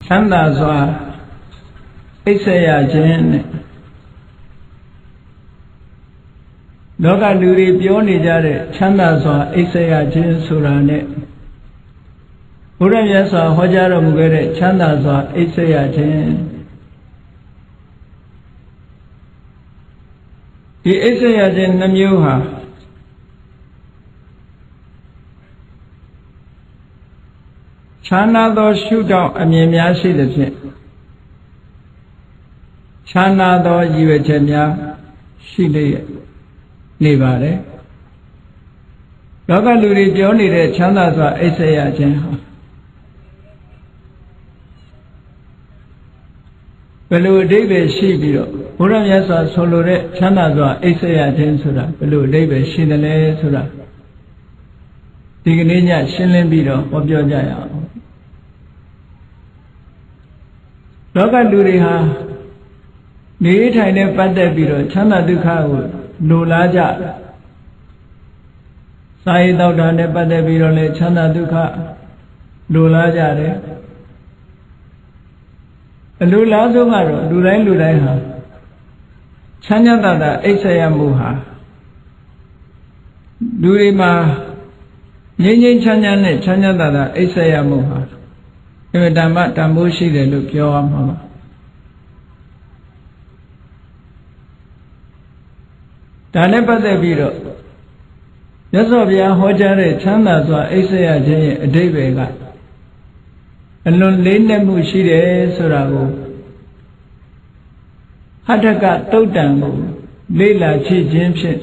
ချမ်းသာစွာအိပ်ဆက်ရခြင်းနဲ့လောကလူတွေပြောနေကြတဲ့ချမ်းသာစွာအိပ်ဆက်ရခြင်းဆိုတာနဲ့ဘုရားမြတ်စွာဟောကြားတော်မူခဲ့တဲ့ချမ်းသာစွာအိပ်ဆက်ရခြင်းဒီအိပ်ဆက်ရခြင်းနှမျိုးဟာခြားနာသောရှုထောင့်အမြင်များရှိသဖြင့်ခြားနာသောရည်ရွယ်ချက်များရှိလျက်နေပါတယ်လောကလူတွေပြောနေတဲ့ချမ်းသာစွာအိပ်ဆက်ရခြင်းဟာဘယ်လိုအဓိပ္ပာယ်ရှိပြီးတော့ဘုရားမြတ်စွာဆိုလိုတဲ့ချမ်းသာစွာအိပ်ဆက်ရခြင်းဆိုတာဘယ်လိုအဓိပ္ပာယ်ရှိတယ်လဲဆိုတာဒီကနေ့ညရှင်းလင်းပြီးတော့ဟောပြောကြရအောင်လောကလူတွေဟာနေထိုင်နဲ့ပတ်သက်ပြီးတော့ချမ်းသာဒုက္ခကိုလိုလားကြစာရေးတောက်တာနဲ့ပတ်သက်ပြီးတော့လည်းချမ်းသာဒုက္ခလိုလားကြတယ်အလိုလားဆုံးကတော့လူတိုင်းဟာချမ်းသာတာအိပ်ဆက်ရမှုဟာလူတွေမှာငြိမ်းငြိမ်းချမ်းချမ်းနဲ့ချမ်းသာတာအိပ်ဆက်ရမှုဟာအမြဲတမ်းတန်ဖိုးရှိတယ်လို့ပြောရမှာပါဒါနဲ့ပတ်သက်ပြီးတော့မြတ်စွာဘုရားဟောကြားတဲ့ချမ်းသာစွာအိပ်ဆက်ရခြင်းရဲ့အဓိပ္ပာယ်ကအလွန်လေးနက်မှုရှိတယ်ဆိုတာကိုဟဋ္ဌကသုတ်တံကိုလေ့လာကြည့်ခြင်းဖြင့်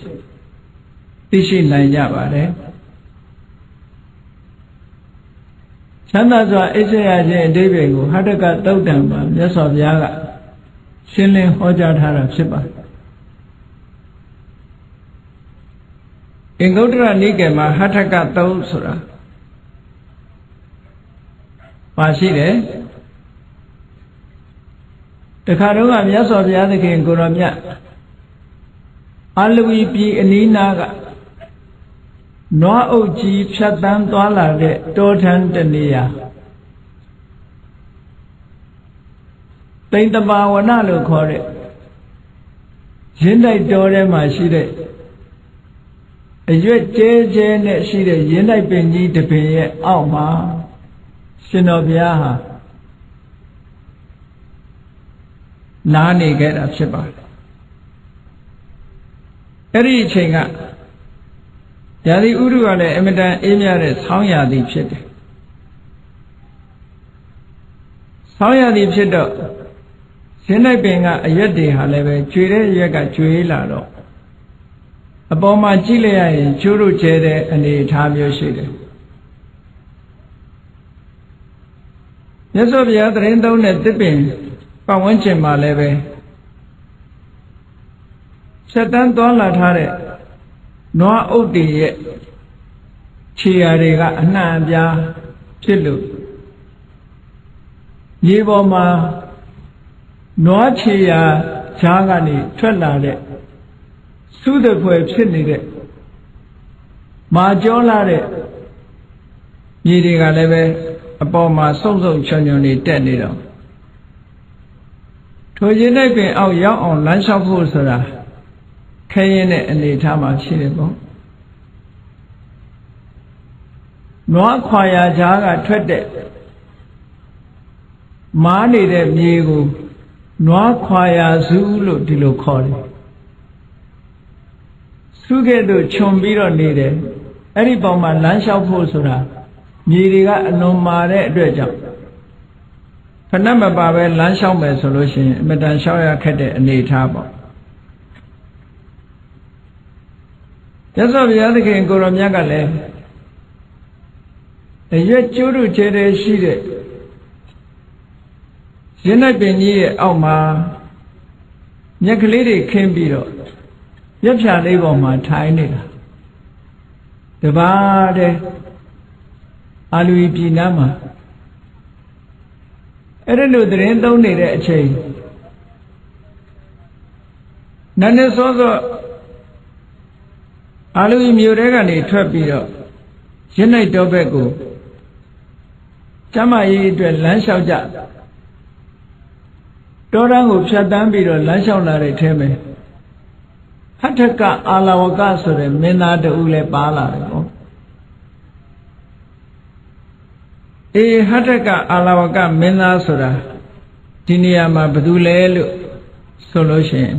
သိရှိနိုင်ကြပါတယ်ချမ်းသာစွာအိပ်ဆက်ရခြင်းအဓိပ္ပာယ်ကိုဟဋ္ဌကသုတ်တံမှာမြတ်စွာဘုရားကရှင်းလင်းဟောကြားထားတာဖြစ်ပါတယ်အင်္ဂုတ္တရနိကေမှာဟဋ္ဌကသုတ်ဆိုတာပါရှိတယ်တခါတော့ကမြတ်စွာဘုရားသခင်ကိုရောမြတ်အာလဝီပြည်အနီးနားကနွားအုပ်ကြီးဖြတ်တန်းသွားလာတဲ့တောထန်းတနေရာတိန်တပါဝနလို့ခေါ်တဲ့ရင်းတိုက်တောထဲမှာရှိတဲ့အရွက်ကျဲကျဲနဲ့ရှိတဲ့ရင်းတိုက်ပင်ကြီးတစ်ပင်ရဲ့အောက်မှာရှင်တော်ဘုရားဟာနားနေခဲ့တာဖြစ်ပါတယ်အဲ့ဒီအချိန်ကရာသီဥတုကလည်းအမြဲတမ်းအေးမြတဲ့ဆောင်းရာသီဖြစ်တယ်ဆောင်းရာသီဖြစ်တော့ရင်းတိုက်ပင်ကအရွက်တွေဟာလည်းပဲကျွေတဲ့အရွက်ကကျွေလာတော့အပေါ်မှာကြည့်လိုက်ရရင်ကျိုးတို့ကျဲတဲ့အနေအထားမျိုးရှိတယ်မြတ်စွာဘုရားသရင်သုံးတဲ့တစ်ပင်ပတ်ဝန်းကျင်မှာလည်းပဲဖြတ်တန်းသွားလာထားတဲ့နွားအုပ်တွေရဲ့ခြေရာတွေကအနှံ့အပြားဖြစ်လို့ရေပေါ်မှာနွားခြေရာဈာကနေထွက်လာတဲ့သုဒ္ဓဖွယ်ဖြစ်နေတဲ့မာကျောလာတဲ့မြေတွေကလည်းပဲအပေါ်မှာစုံစုံချွန်ချွန်နေတက်နေတော့ထိုခြင်းနဲ့ပင်အောက်ရောက်အောင်လမ်းလျှောက်ဖို့ဆိုတာခဲရင်တဲ့အနေထားမှာရှိတယ်ပေါ့နွားခွာရာကြားကထွက်တဲ့မားနေတဲ့မြေကိုနွားခွာရာစုလို့ဒီလိုခေါ်တယ်စုကဲ့သို့ခြုံပြီးတော့နေတယ်အဲ့ဒီပုံမှာလမ်းလျှောက်ဖို့ဆိုတာမြေတွေကအလွန်မာတဲ့အတွက်ကြောင့်ဖဏမပါပဲလမ်းလျှောက်မယ်ဆိုလို့ရှိရင်အမတန်လျှောက်ရခက်တဲ့အနေအထားပေါ့မြတ်စွာဘုရားသခင်ကိုရောမြတ်ကလည်းအရွက်ကျိုးတို့ကျဲတဲ့ရှိတဲ့ရင်းနိုင်ပင်ကြီးရဲ့အောက်မှာမြက်ကလေးတွေခင်းပြီးတော့ရက်ဖြာလေးပေါ်မှာထိုင်နေတာတပါးတဲ့အာလူပြည်နားမှာအဲ့ဒါလို့သတင်းသုံးနေတဲ့အချိန်နန်းနေစောစောအာလူမြို့ထဲကနေထွက်ပြီးတော့ရင်းနိုင်တော်ဘက်ကိုကျမကြီးအတွက်လမ်းလျှောက်ကြ တောတန်းကိုဖြတ်တန်းပြီးတော့လမ်းလျှောက်လာတဲ့ထဲမှာဟထကအာလဝကဆိုတဲ့မင်းသားတဦးလည်းပါလာတယ်ပေါ့ဟထကအာလဝကမင်းသားဆိုတာဒီနေရာမှာဘယ်သူလဲလို့ဆိုလို့ရှိရင်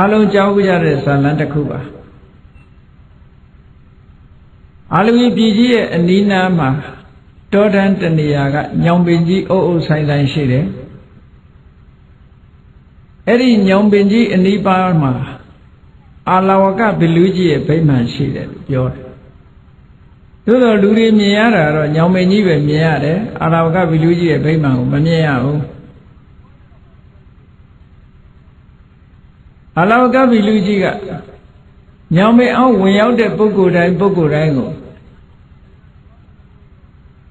အလုံးကြောက်ကြတဲ့ဇာလံတစ်ခုပါအာလဝီပြည်ကြီးရဲ့အနီးနားမှာတောတန်းတနေရာကညောင်ပင်ကြီးအုပ်အုပ်ဆိုင်ဆိုင်ရှိတယ်အဲ့ဒီညောင်ပင်ကြီးအနီးပါးမှာအာလဝကဘီလူကြီးရဲ့ဗိမာန်ရှိတယ်လို့ပြောတယ်သို့တော်လူတွေမြင်ရတာတော့ညောင်ပင်ကြီးပဲမြင်ရတယ်အာလဝကဘီလူကြီးရဲ့ဗိမာန်ကိုမမြင်ရဘူးအာလဝကဘီလူကြီးကညောင်ပင်အောင်ဝင်ရောက်တဲ့ပုဂ္ဂိုလ်တိုင်းကို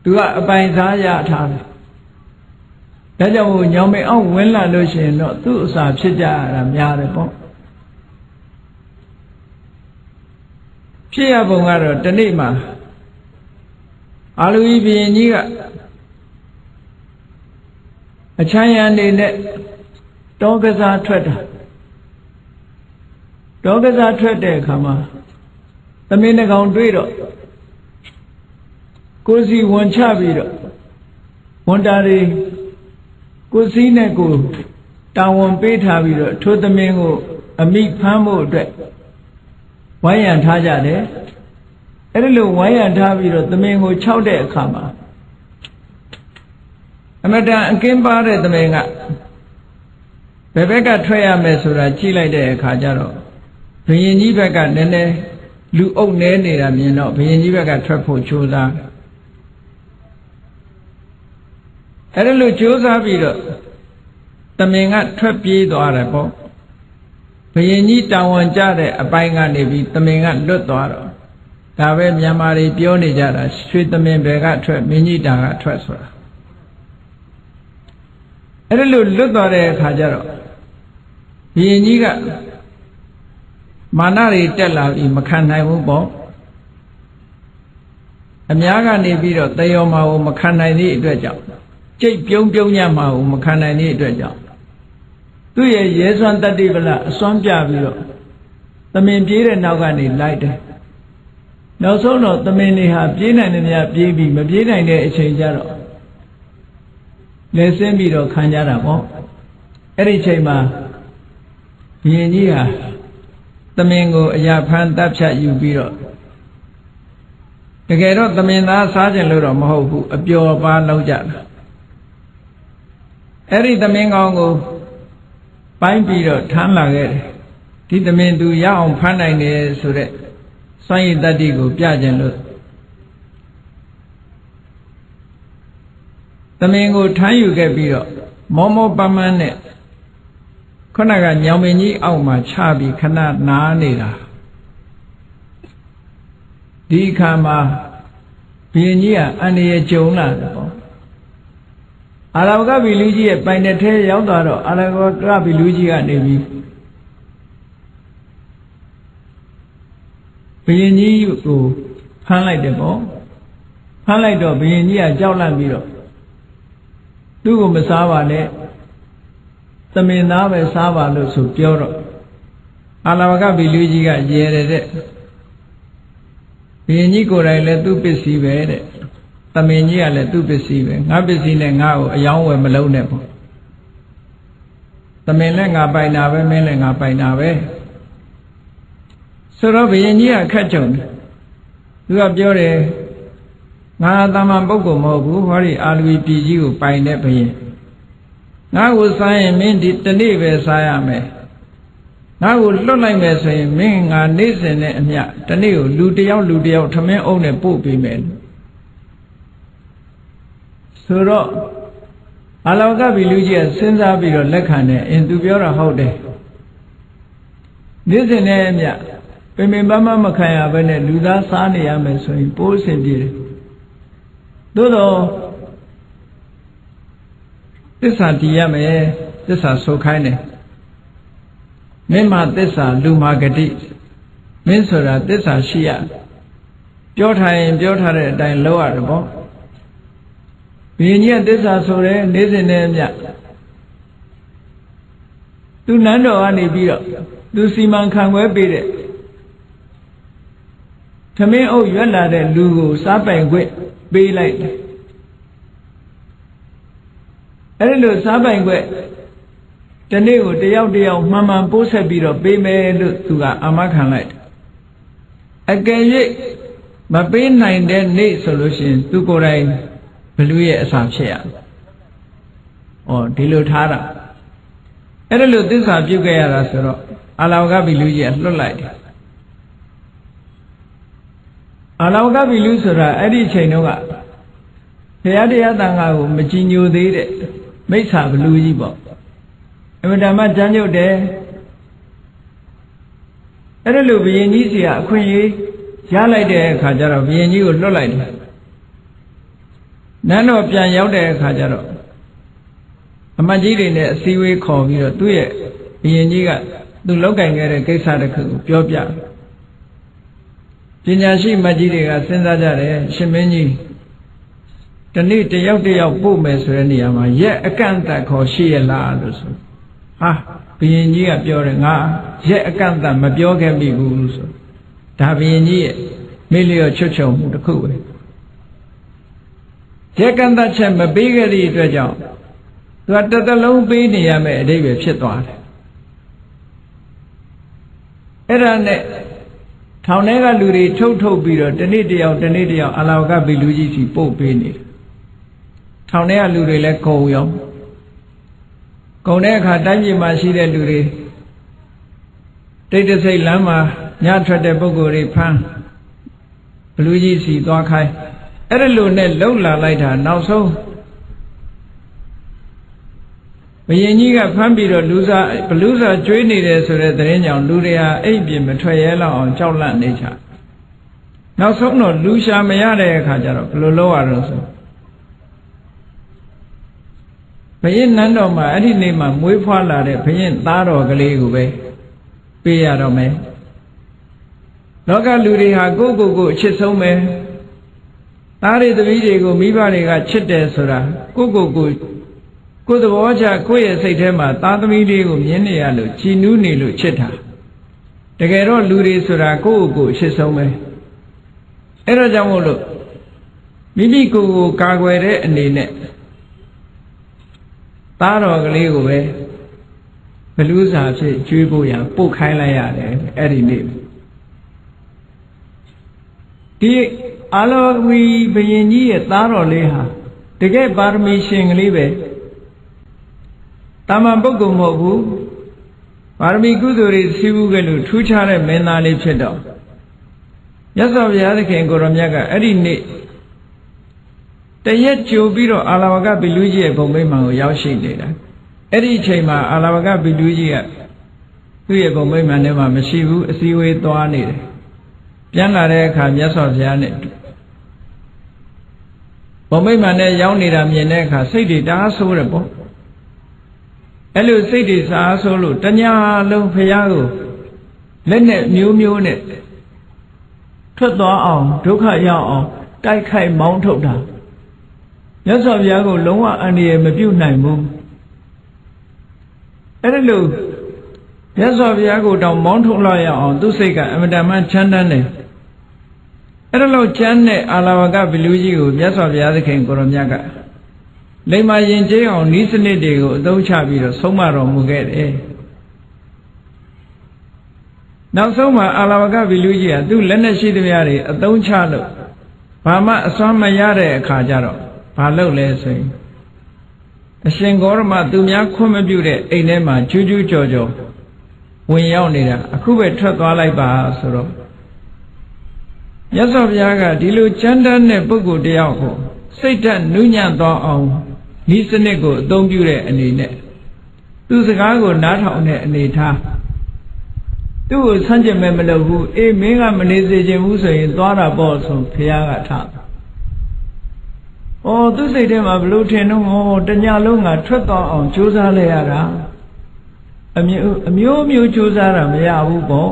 သူကအပိုင်စားရထားတယ်ဒါကြောင့်ညောင်ပင်အောင်ဝင်လာလို့ရှိရင်တော့သူ့အစာဖြစ်ကြရတာများတယ်ပေါ့ဖြစ်ရပုံကတော့တနေ့မှာအာလူကြီးဘုရင်ကြီးကအချမ်းရံနေနဲ့တောကစားထွက်တာတောကစားထွက်တဲ့အခါမှာသမင်းတစ်ကောင်တွေ့တော့ကိုယ်စီဝန်ချပြီးတော့ဝန်တာတွေကိုယ်စီနဲ့ကိုတာဝန်ပေးထားပြီးတော့ထိုသမင်းကိုအမိဖမ်းဖို့အတွက်ဝိုင်းရံထားကြတယ်အဲ့ဒီလိုဝိုင်းရံထားပြီးတော့သမင်းကိုခြောက်တဲ့အခါမှာအမတန်အကင်းပါတဲ့သမင်းကဘယ်ဘက်ကထွက်ရမယ်ဆိုတာကြည့်လိုက်တဲ့အခါကျတော့ဘုရင်ကြီးဘက်ကနည်းနည်းလူအုပ်နေနေတာမြင်တော့ဘုရင်ကြီးဘက်ကထွက်ဖို့ကြိုးစားအဲ့ဒါလိုကြိုးစားပြီးတော့သမင်ကထွက်ပြေးသွားတယ်ပေါ့ဘုရင်ကြီးတာဝန်ကျတဲ့အပိုင်းကနေပြီးသမင်ကလွတ်သွားတော့ဒါပဲမြန်မာတွေပြောနေကြတာရွှေသမင်ဘယ်ကထွက်မင်းကြီးတာကထွက်ဆိုတာအဲ့ဒါလိုလွတ်သွားတဲ့အခါကျတော့ဘုရင်ကြီးကမာနတွေတက်လာပြီးမခံနိုင်ဘူးပေါ့အများကနေပြီးတော့သေယောမာကိုမခံနိုင်သည့်အတွက်ကြောင့်ကြိတ်ပြုံးညမှာကိုမခံနိုင်သည့်အတွက်ကြောင့်သူ့ရဲ့ရဲစွမ်းတတ္တိပလအစွမ်းပြပြီးတော့သမင်ပြေးတဲ့နောက်ကနေလိုက်တယ်နောက်ဆုံးတော့သမင်တွေဟာပြေးနိုင်တယ်များပြေးပြီးမပြေးနိုင်တဲ့အချိန်ကျတော့လဲဆင်းပြီးတော့ခံကြတာပေါ့အဲ့ဒီအချိန်မှာဘုရင်ကြီးဟာသမင်ကိုအရာဖမ်းတပ်ဖြတ်ယူပြီးတော့တကယ်တော့သမင်သားစားခြင်းလို့တော့မဟုတ်ဘူးအပျော်ပါလောက်ကြတာအဲ့ဒီသမင်ကောင်ကိုပိုင်းပြီးတော့ထမ်းလာခဲ့တယ်ဒီသမင်သူရအောင်ဖမ်းနိုင်တယ်ဆိုတဲ့စွမ်းရည်တတ္တိကိုပြခြင်းလို့သမင်ကိုထမ်းယူခဲ့ပြီးတော့မောမောပန်းပန်းနဲ့ခုနကညောင်ပင်ကြီးအောက်မှာချပြီးခဏနားနေတာဒီအခါမှာဘုရင်ကြီးကအန္တရာယ်ကြုံလာတယ်ပေါ့အာလဝကဘီလူကြီးရဲ့ပိုင်တဲ့ထဲရောက်သွားတော့အာလဝကဘီလူကြီးကနေပြီးဘုရင်ကြီးကိုဖမ်းလိုက်တယ်ပေါ့ဖမ်းလိုက်တော့ဘုရင်ကြီးကကြောက်လန့်ပြီးတော့သူ့ကိုမစားပါနဲ့သမင်သားပဲစားပါလို့ဆိုပြောတော့အာလဝကဘီလူကြီးကရဲတယ်တဲ့ဘုရင်ကြီးကိုယ်တိုင်လည်းသူ့ပစ္စည်းပဲတဲ့သမင်ကြီးကလည်းသူ့ပစ္စည်းပဲငါပစ္စည်းနဲ့ငါ့ကိုအယောင်းဝယ်မလုံးနဲ့ပေါ့သမင်လည်းငါပိုင်တာပဲမင်းလည်းငါပိုင်တာပဲဆိုတော့ဘုရင်ကြီးကခက်ကြုံတယ်သူကပြောတယ်ငါသာမန်ပုဂ္ဂိုလ်မဟုတ်ဘူးဟောဒီအာလူပြည်ကြီးကိုပိုင်တဲ့ဘုရင်ငါ့ကိုစားရင်မင်းဒီတနေ့ပဲစားရမယ်ငါ့ကိုလွတ်လိုက်မယ်ဆိုရင်မင်းငါနေ့စဉ်နဲ့အမျှတနေ့ကိုလူတယောက်ထမင်းအုပ်နဲ့ပို့ပေးမယ်ဆိုတော့အာလောကဘီလူကြီးကစဉ်းစားပြီးတော့လက်ခံတယ်အင်းသူပြောတာဟုတ်တယ်နေ့စဉ်နဲ့အမျှပင်ပင်ပန်းပန်းမခံရဘဲနဲ့လူသားစားနေရမယ်ဆိုရင်ပိုးအဆင်ပြေတယ်သို့တော့သစ္စာတည်ရမယ်သစ္စာဆိုခိုင်းတယ်မင်းမှာသစ္စာလူမှာဂတိမင်းဆိုတာသစ္စာရှိရပြောထားရင်ပြောထားတဲ့အတိုင်းလုပ်ရတယ်ပေါ့ဘုရင်ကြီးကသစ္စာဆိုတယ်နေ့စဉ်နဲ့အမျှ သူနန်းတော်ကနေပြီးတော့သူစီမံခန့်ခွဲပေးတဲ့သမင်းအုပ်ရွက်လာတဲ့လူကိုစားပိုင်ခွင့်ပေးလိုက်တယ်အဲ့ဒီလိုစားပိုင်ခွင့်တနေ့ကိုတယောက်မှန်မှန်ပိုးဆက်ပြီးတော့ပေးမယ်လို့သူကအာမခံလိုက်တယ်အကယ်၍မပေးနိုင်တဲ့နေ့ဆိုလို့ရှိရင်သူကိုယ်တိုင်ဘလူရဲ့အစာဖြစ်ရဒီလိုထားတာအဲ့ဒါလို့သစ္စာပြုတ်ခဲ့ရတာဆိုတော့အာလောကဘီလူကြီးကလွတ်လိုက်တယ်အာလောကဘီလူဆိုတာအဲ့ဒီချိန်တုန်းကဘုရားတရားတန်ခါကိုမကြည်ညိုသေးတဲ့မိစ္ဆာဘလူကြီးပေါ့အမှန်တမ်းကြမ်းကြုတ်တယ်အဲ့ဒါလို့ဘုရင်ကြီးစီကအခွင့်အရေးရလိုက်တဲ့အခါကျတော့ဘုရင်ကြီးကိုလွတ်လိုက်တယ်နန်းတော်ပြန်ရောက်တဲ့အခါကျတော့အမတ်ကြီးတွေနဲ့အစည်းအဝေးခေါ်ပြီးတော့သူ့ရဲ့ဘုရင်ကြီးကသူလောက်ကင်ခဲ့တဲ့ကိစ္စတစ်ခုကိုပြောပြပညာရှိမတ်ကြီးတွေကစဉ်းစားကြတယ်ရှင်မင်းကြီးဒီနေ့တယောက်ပို့မယ်ဆိုတဲ့နေရာမှာရက်အကန့်အသတ်ခေါ်ရှိရလားလို့ဆိုဟာဘုရင်ကြီးကပြောတယ်ငါရက်အကန့်အသတ်မပြောခဲ့မိဘူးဆိုဒါဘုရင်ကြီးရဲ့မေ့လျော့ချွတ်ချုံမှုတစ်ခုပဲရက်ကန့်သက်ချက်မပေးခဲ့တဲ့အတွက်ကြောင့်သူကတစ်သလုံးပေးနေရမယ်အဓိပ္ပာယ်ဖြစ်သွားတယ်အဲ့ဒါနဲ့ထောင်ထဲကလူတွေထုတ်ပြီးတော့တနေ့တယောက်အလောကဘီလူကြီးစီပို့ပေးနေတယ်ထောင်ထဲကလူတွေလည်းကုန်ရောကုန်တဲ့အခါတိုင်းပြည်မှာရှိတဲ့လူတွေတိတ်တဆိတ်လမ်းမှာညထွက်တဲ့ပုဂ္ဂိုလ်တွေဖမ်းဘလူကြီးစီသွားခိုင်းအဲ့ဒါလိုနဲ့လှုပ်လာလိုက်တာနောက်ဆုံးဘုရင်ကြီးကဖမ်းပြီးတော့ဘလူစာကျွေးနေတယ်ဆိုတဲ့သတင်းကြောင့်လူတွေဟာအိပ်ပြင်မထွက်ရဲလောက်အောင်ကြောက်လန့်နေကြနောက်ဆုံးတော့လူရှာမရတဲ့အခါကျတော့ဘယ်လိုလုပ်ရတော့ဆိုဘုရင်နန်းတော်မှာအဲ့ဒီနေ့မှာမွေးဖွားလာတဲ့ဘုရင်သားတော်ကလေးကိုပဲပေးရတော့မယ်လောကလူတွေဟာကိုယ့်အချစ်ဆုံးပဲသားတွေသမီးတွေကိုမိဘတွေကချစ်တယ်ဆိုတာကိုယ့်သဘောချကိုယ့်ရဲ့စိတ်ထဲမှာသားသမီးလေးကိုမြင်နေရလို့ကြည်နူးနေလို့ချစ်တာတကယ်တော့လူတွေဆိုတာကိုယ့်အချစ်ဆုံးပဲအဲ့တော့ကြောင့်မို့လို့မိမိကိုယ်ကိုကာကွယ်တဲ့အနေနဲ့သားတော်ကလေးကိုပဲဘလူးစာဖြစ်ကျွေးဖို့ရပို့ခိုင်းလိုက်ရတယ်အဲ့ဒီနေ့ဒီအာလောဝီဘုရင်ကြီးရဲ့သားတော်လေးဟာတကယ်ပါရမီရှင်ကလေးပဲတာမန်ပုဂ္ဂိုလ်မဟုတ်ဘူးပါရမီကုသိုလ်တွေစီးပူးခဲ့လို့ထူးခြားတဲ့မင်းသားလေးဖြစ်တော့မြတ်စွာဘုရားသခင်ကိုရောမြတ်ကအဲ့ဒီနေ့တရက်ကြိုပြီးတော့အာလဝကဘီလူကြီးရဲ့ဘုံမိမ္မာန်ကိုရောက်ရှိနေတာအဲ့ဒီအချိန်မှာအာလဝကဘီလူကြီးကသူ့ရဲ့ဘုံမိမ္မာန်ထဲမှာမရှိဘူးအစည်းအဝေးသွားနေတယ်ပြန်လာတဲ့အခါမြတ်စွာဘုရားနဲ့ဘုံမိမ့်မှန်နဲ့ရောက်နေတာမြင်တဲ့အခါစိတ်တွေတအားဆိုးတယ်ပေါ့အဲ့လိုစိတ်တွေစားဆိုးလို့တညာလုံးဘုရားကိုလက်နဲ့မျိုးနဲ့ထွက်သွားအောင်ဒုက္ခရောက်အောင်တိုက်ခိုက်မောင်းထုတ်တာမြတ်စွာဘုရားကိုလုံးဝအန္တရာယ်မပြုနိုင်ဘူးအဲ့ဒါလို့မြတ်စွာဘုရားကိုတောင်မောင်းထုတ်လိုက်ရအောင်သူ့စိတ်ကအမတန်မှချမ်းသာတယ်အဲ့ဒါလို့ချမ်းတဲ့အာလဝကဘီလူကြီးကိုမြတ်စွာဘုရားသခင်ကိုရောမြတ်ကလိမ္မာရင်ကျေးအောင်ဤစနစ်တွေကိုအသုံးချပြီးတော့ဆုံးမတော်မူခဲ့တယ်နောက်ဆုံးမှာအာလဝကဘီလူကြီးကသူ့လက်နဲ့ရှိသမျှတွေအသုံးချလို့ဘာမှအစွမ်းမရတဲ့အခါကျတော့ဘာလုပ်လဲဆိုရင်အရှင်ဂေါရမသူများခွင့်မပြုတဲ့အိမ်ထဲမှာကျူးကျူးကြော်ကြော်ဝင်ရောက်နေတာအခုပဲထွက်သွားလိုက်ပါဆိုတော့မြတ်စွာဘုရားကဒီလိုချမ်းသာတဲ့ပုဂ္ဂိုလ်တယောက်ကိုစိတ်ဓာတ်နူးညံ့သွားအောင်ဤစနစ်ကိုအသုံးပြုတဲ့အနေနဲ့သူစကားကိုနားထောင်တဲ့အနေထားသူ့ကိုဆန့်ကျင်မဲ့မလုပ်ဘူးအေးမင်းကမနေစေချင်ဘူးဆိုရင်သွားတာပေါ့ဆိုဘုရားကထားသူစိတ်ထဲမှာဘလို့ထင်တော့တညလုံးကထွက်သွားအောင်ကြိုးစားလိုက်ရတာအမျိုးကြိုးစားတာမရဘူးပေါ့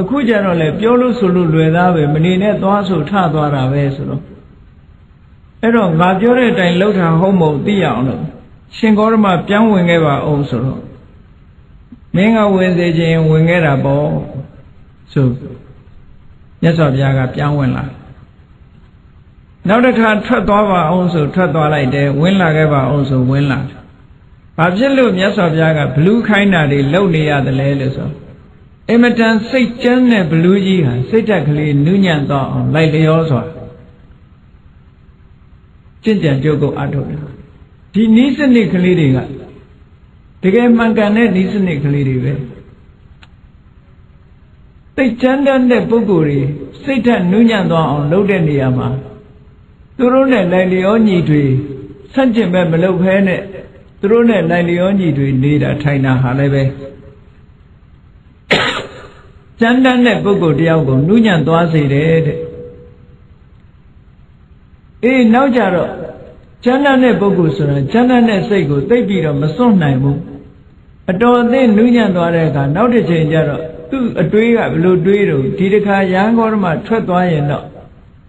အခုကျတော့လေပြောလို့ဆိုလို့လွယ်သားပဲမနေနဲ့သွားဆိုထသွားတာပဲဆိုတော့အဲ့တော့ငါပြောတဲ့အတိုင်းလှုပ်တာဟုတ်မဟုတ်သိရအောင်လို့ရှင်ဂေါရမပြန်ဝင်ခဲ့ပါအောင်ဆိုတော့ မင်းကဝင်စေခြင်းဝင်ခဲ့တာပေါ့ဆိုမြတ်စွာဘုရားကပြောင်းဝင်လာနောက်တစ်ခါထွက်သွားပါအောင်ဆိုထွက်သွားလိုက်တယ်ဝင်လာခဲ့ပါအောင်ဆိုဝင်လာဘာဖြစ်လို့မြတ်စွာဘုရားကဘလူးခိုင်းတာတွေလုပ်နေရတယ်လဲလို့ဆိုအင်မတန်စိတ်ကျမ်းတဲ့ဘလူးကြီးဟာစိတ်ဓာတ်ကလေးနုညံ့တော့အောင်လိုက်လျောစွာကျင့်ကြံကြိုးကုပ်အထုတ်တယ်ဒီနည်းစနစ်ကလေးတွေကတကယ်မှန်ကန်တဲ့နည်းစနစ်ကလေးတွေပဲစိတ်ကျမ်းတဲ့ပုဂ္ဂိုလ်တွေစိတ်ဓာတ်နုညံ့သွားအောင်လုပ်တဲ့နေရာမှာသူတို့နဲ့လိုက်လျောညီတွေဆန့်ကျင်ဘက်မလုပ်ဖဲနဲ့သူတို့နဲ့လိုက်လျောညီတွေနေတာထိုင်တာဟာလည်းပဲကျမ်းတမ်းတဲ့ပုဂ္ဂိုလ်တယောက်ကိုနုညံ့သွားစေတယ်တဲ့နောက်ကြတော့ကျမ်းတမ်းတဲ့ပုဂ္ဂိုလ်ဆိုတာကျမ်းတမ်းတဲ့စိတ်ကိုသိပြီးတော့မစွန့်နိုင်ဘူးအတော်အသင့်နုညံ့သွားတဲ့အခါနောက်တစ်ချိန်ကျတော့သူ့အတွေးကဘယ်လိုတွေးတော့ဒီတစ်ခါရဟန်းဂေါရမထွက်သွားရင်တော့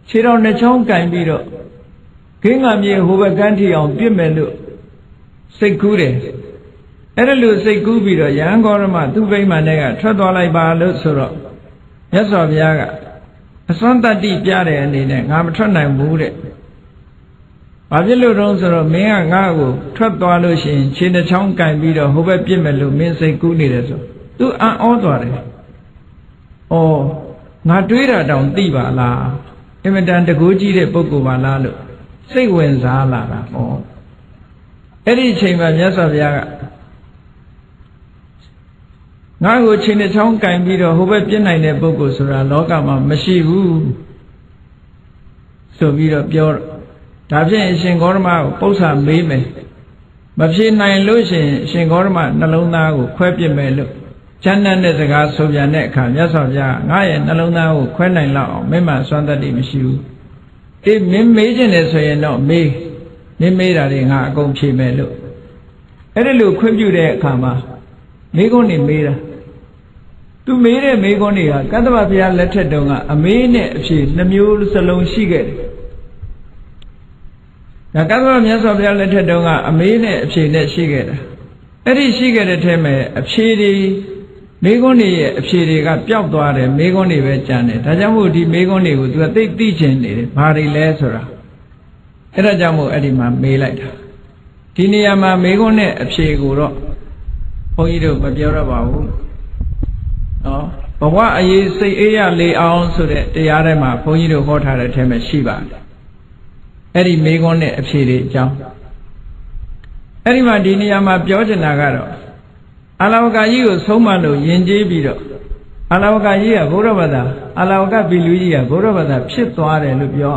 ခြေတော်နှချောင်းကင်ပြီးတော့ဂင်းငါမြေဟိုဘက်ကန်းထီအောင်ပြစ်မယ်လို့စိတ်ကူးတယ်အဲ့ဒါလို့စိတ်ကူးပြီးတော့ရဟန်းဂေါရမသူ့ဗိမာန်ထဲကထွက်သွားလိုက်ပါလို့ဆိုတော့မြတ်စွာဘုရားကအစွမ်းတတ္တိပြတဲ့အနေနဲ့ငါမထွက်နိုင်ဘူးတဲ့ဘာဖြစ်လို့တော့ဆိုတော့မင်းကငါ့ကိုထွက်သွားလို့ရှိရင်ခြေနှချောင်းကင်ပြီးတော့ဟိုဘက်ပြစ်မယ်လို့မင်းစိတ်ကူးနေတယ်ဆိုသူအံ့ဩသွားတယ်ငါတွေးတာတောင်သိပါလားအင်မတန်တကူကြီးတဲ့ပုဂ္ဂိုလ်ပါလားလို့စိတ်ဝင်စားလာတာအဲ့ဒီအချိန်မှာမြတ်စွာဘုရားကငါ့ကိုခြေနှချောင်းကင်ပြီးတော့ဟိုဘက်ပြစ်နိုင်တဲ့ပုဂ္ဂိုလ်ဆိုတာလောကမှာမရှိဘူးဆိုပြီးတော့ပြောဒါဖြင့်အရှင်ဂေါတမကိုပု္ပ္ပာမေးမယ်မဖြေနိုင်လို့ရှိရင်အရှင်ဂေါတမနှလုံးသားကိုခွဲပစ်မယ်လို့ချမ်းတဲ့စကားဆိုပြန်တဲ့အခါမြတ်စွာဘုရားငါရဲ့နှလုံးသားကိုခွဲနိုင်လောက်အောင်မင်းမစွမ်းတတ်တိမရှိဘူးမင်းမေးခြင်းတယ်ဆိုရင်တော့မေးမင်းမေးတာတွေငါအကုန်ဖြေမယ်လို့အဲ့ဒါလို့ခွင့်ပြုတဲ့အခါမှာမေးခွန်းနေမေးတာသူမေးတဲ့မေးခွန်းတွေကကတ္တဗဘုရားလက်ထက်တုန်းကအမေးနဲ့အဖြေနှမျိုးစလုံးရှိခဲ့တယ်ဒါကတ္တဗမြတ်စွာဘုရားလက်ထက်တုန်းကအမေးနဲ့အဖြေနဲ့ရှိခဲ့တာအဲ့ဒီရှိခဲ့တဲ့ထဲမှာအဖြေတွေမေးခွန်းတွေရဲ့အဖြေတွေကပျောက်သွားတယ်မေးခွန်းတွေပဲကျန်တယ်ဒါကြောင့်မို့ဒီမေးခွန်းတွေကိုသူကသိသိချင်နေတယ်ဘာတွေလဲဆိုတာအဲ့ဒါကြောင့်မို့အဲ့ဒီမှာမေးလိုက်တာဒီနေရာမှာမေးခွန်းနဲ့အဖြေကိုတော့ဘုန်းကြီးတို့မပြောတော့ပါဘူးနော်ဘဝအရေးစိတ်အေးရလေအောင်ဆိုတဲ့တရားထဲမှာဘုန်းကြီးတို့ဟောထားတဲ့ထဲမှာရှိပါတယ်အဲ့ဒီမေးခွန်းနဲ့အဖြေတွေအကြောင်းအဲ့ဒီမှာဒီနေရာမှာပြောချင်တာကတော့အာလဝကကြီးကိုဆုံးမလို့ယဉ်ကျေးပြီးတော့အာလဝကကြီးကဘုရားဘာသာအာလဝကဘီလူကြီးကဘုရားဘာသာဖြစ်သွားတယ်လို့ပြော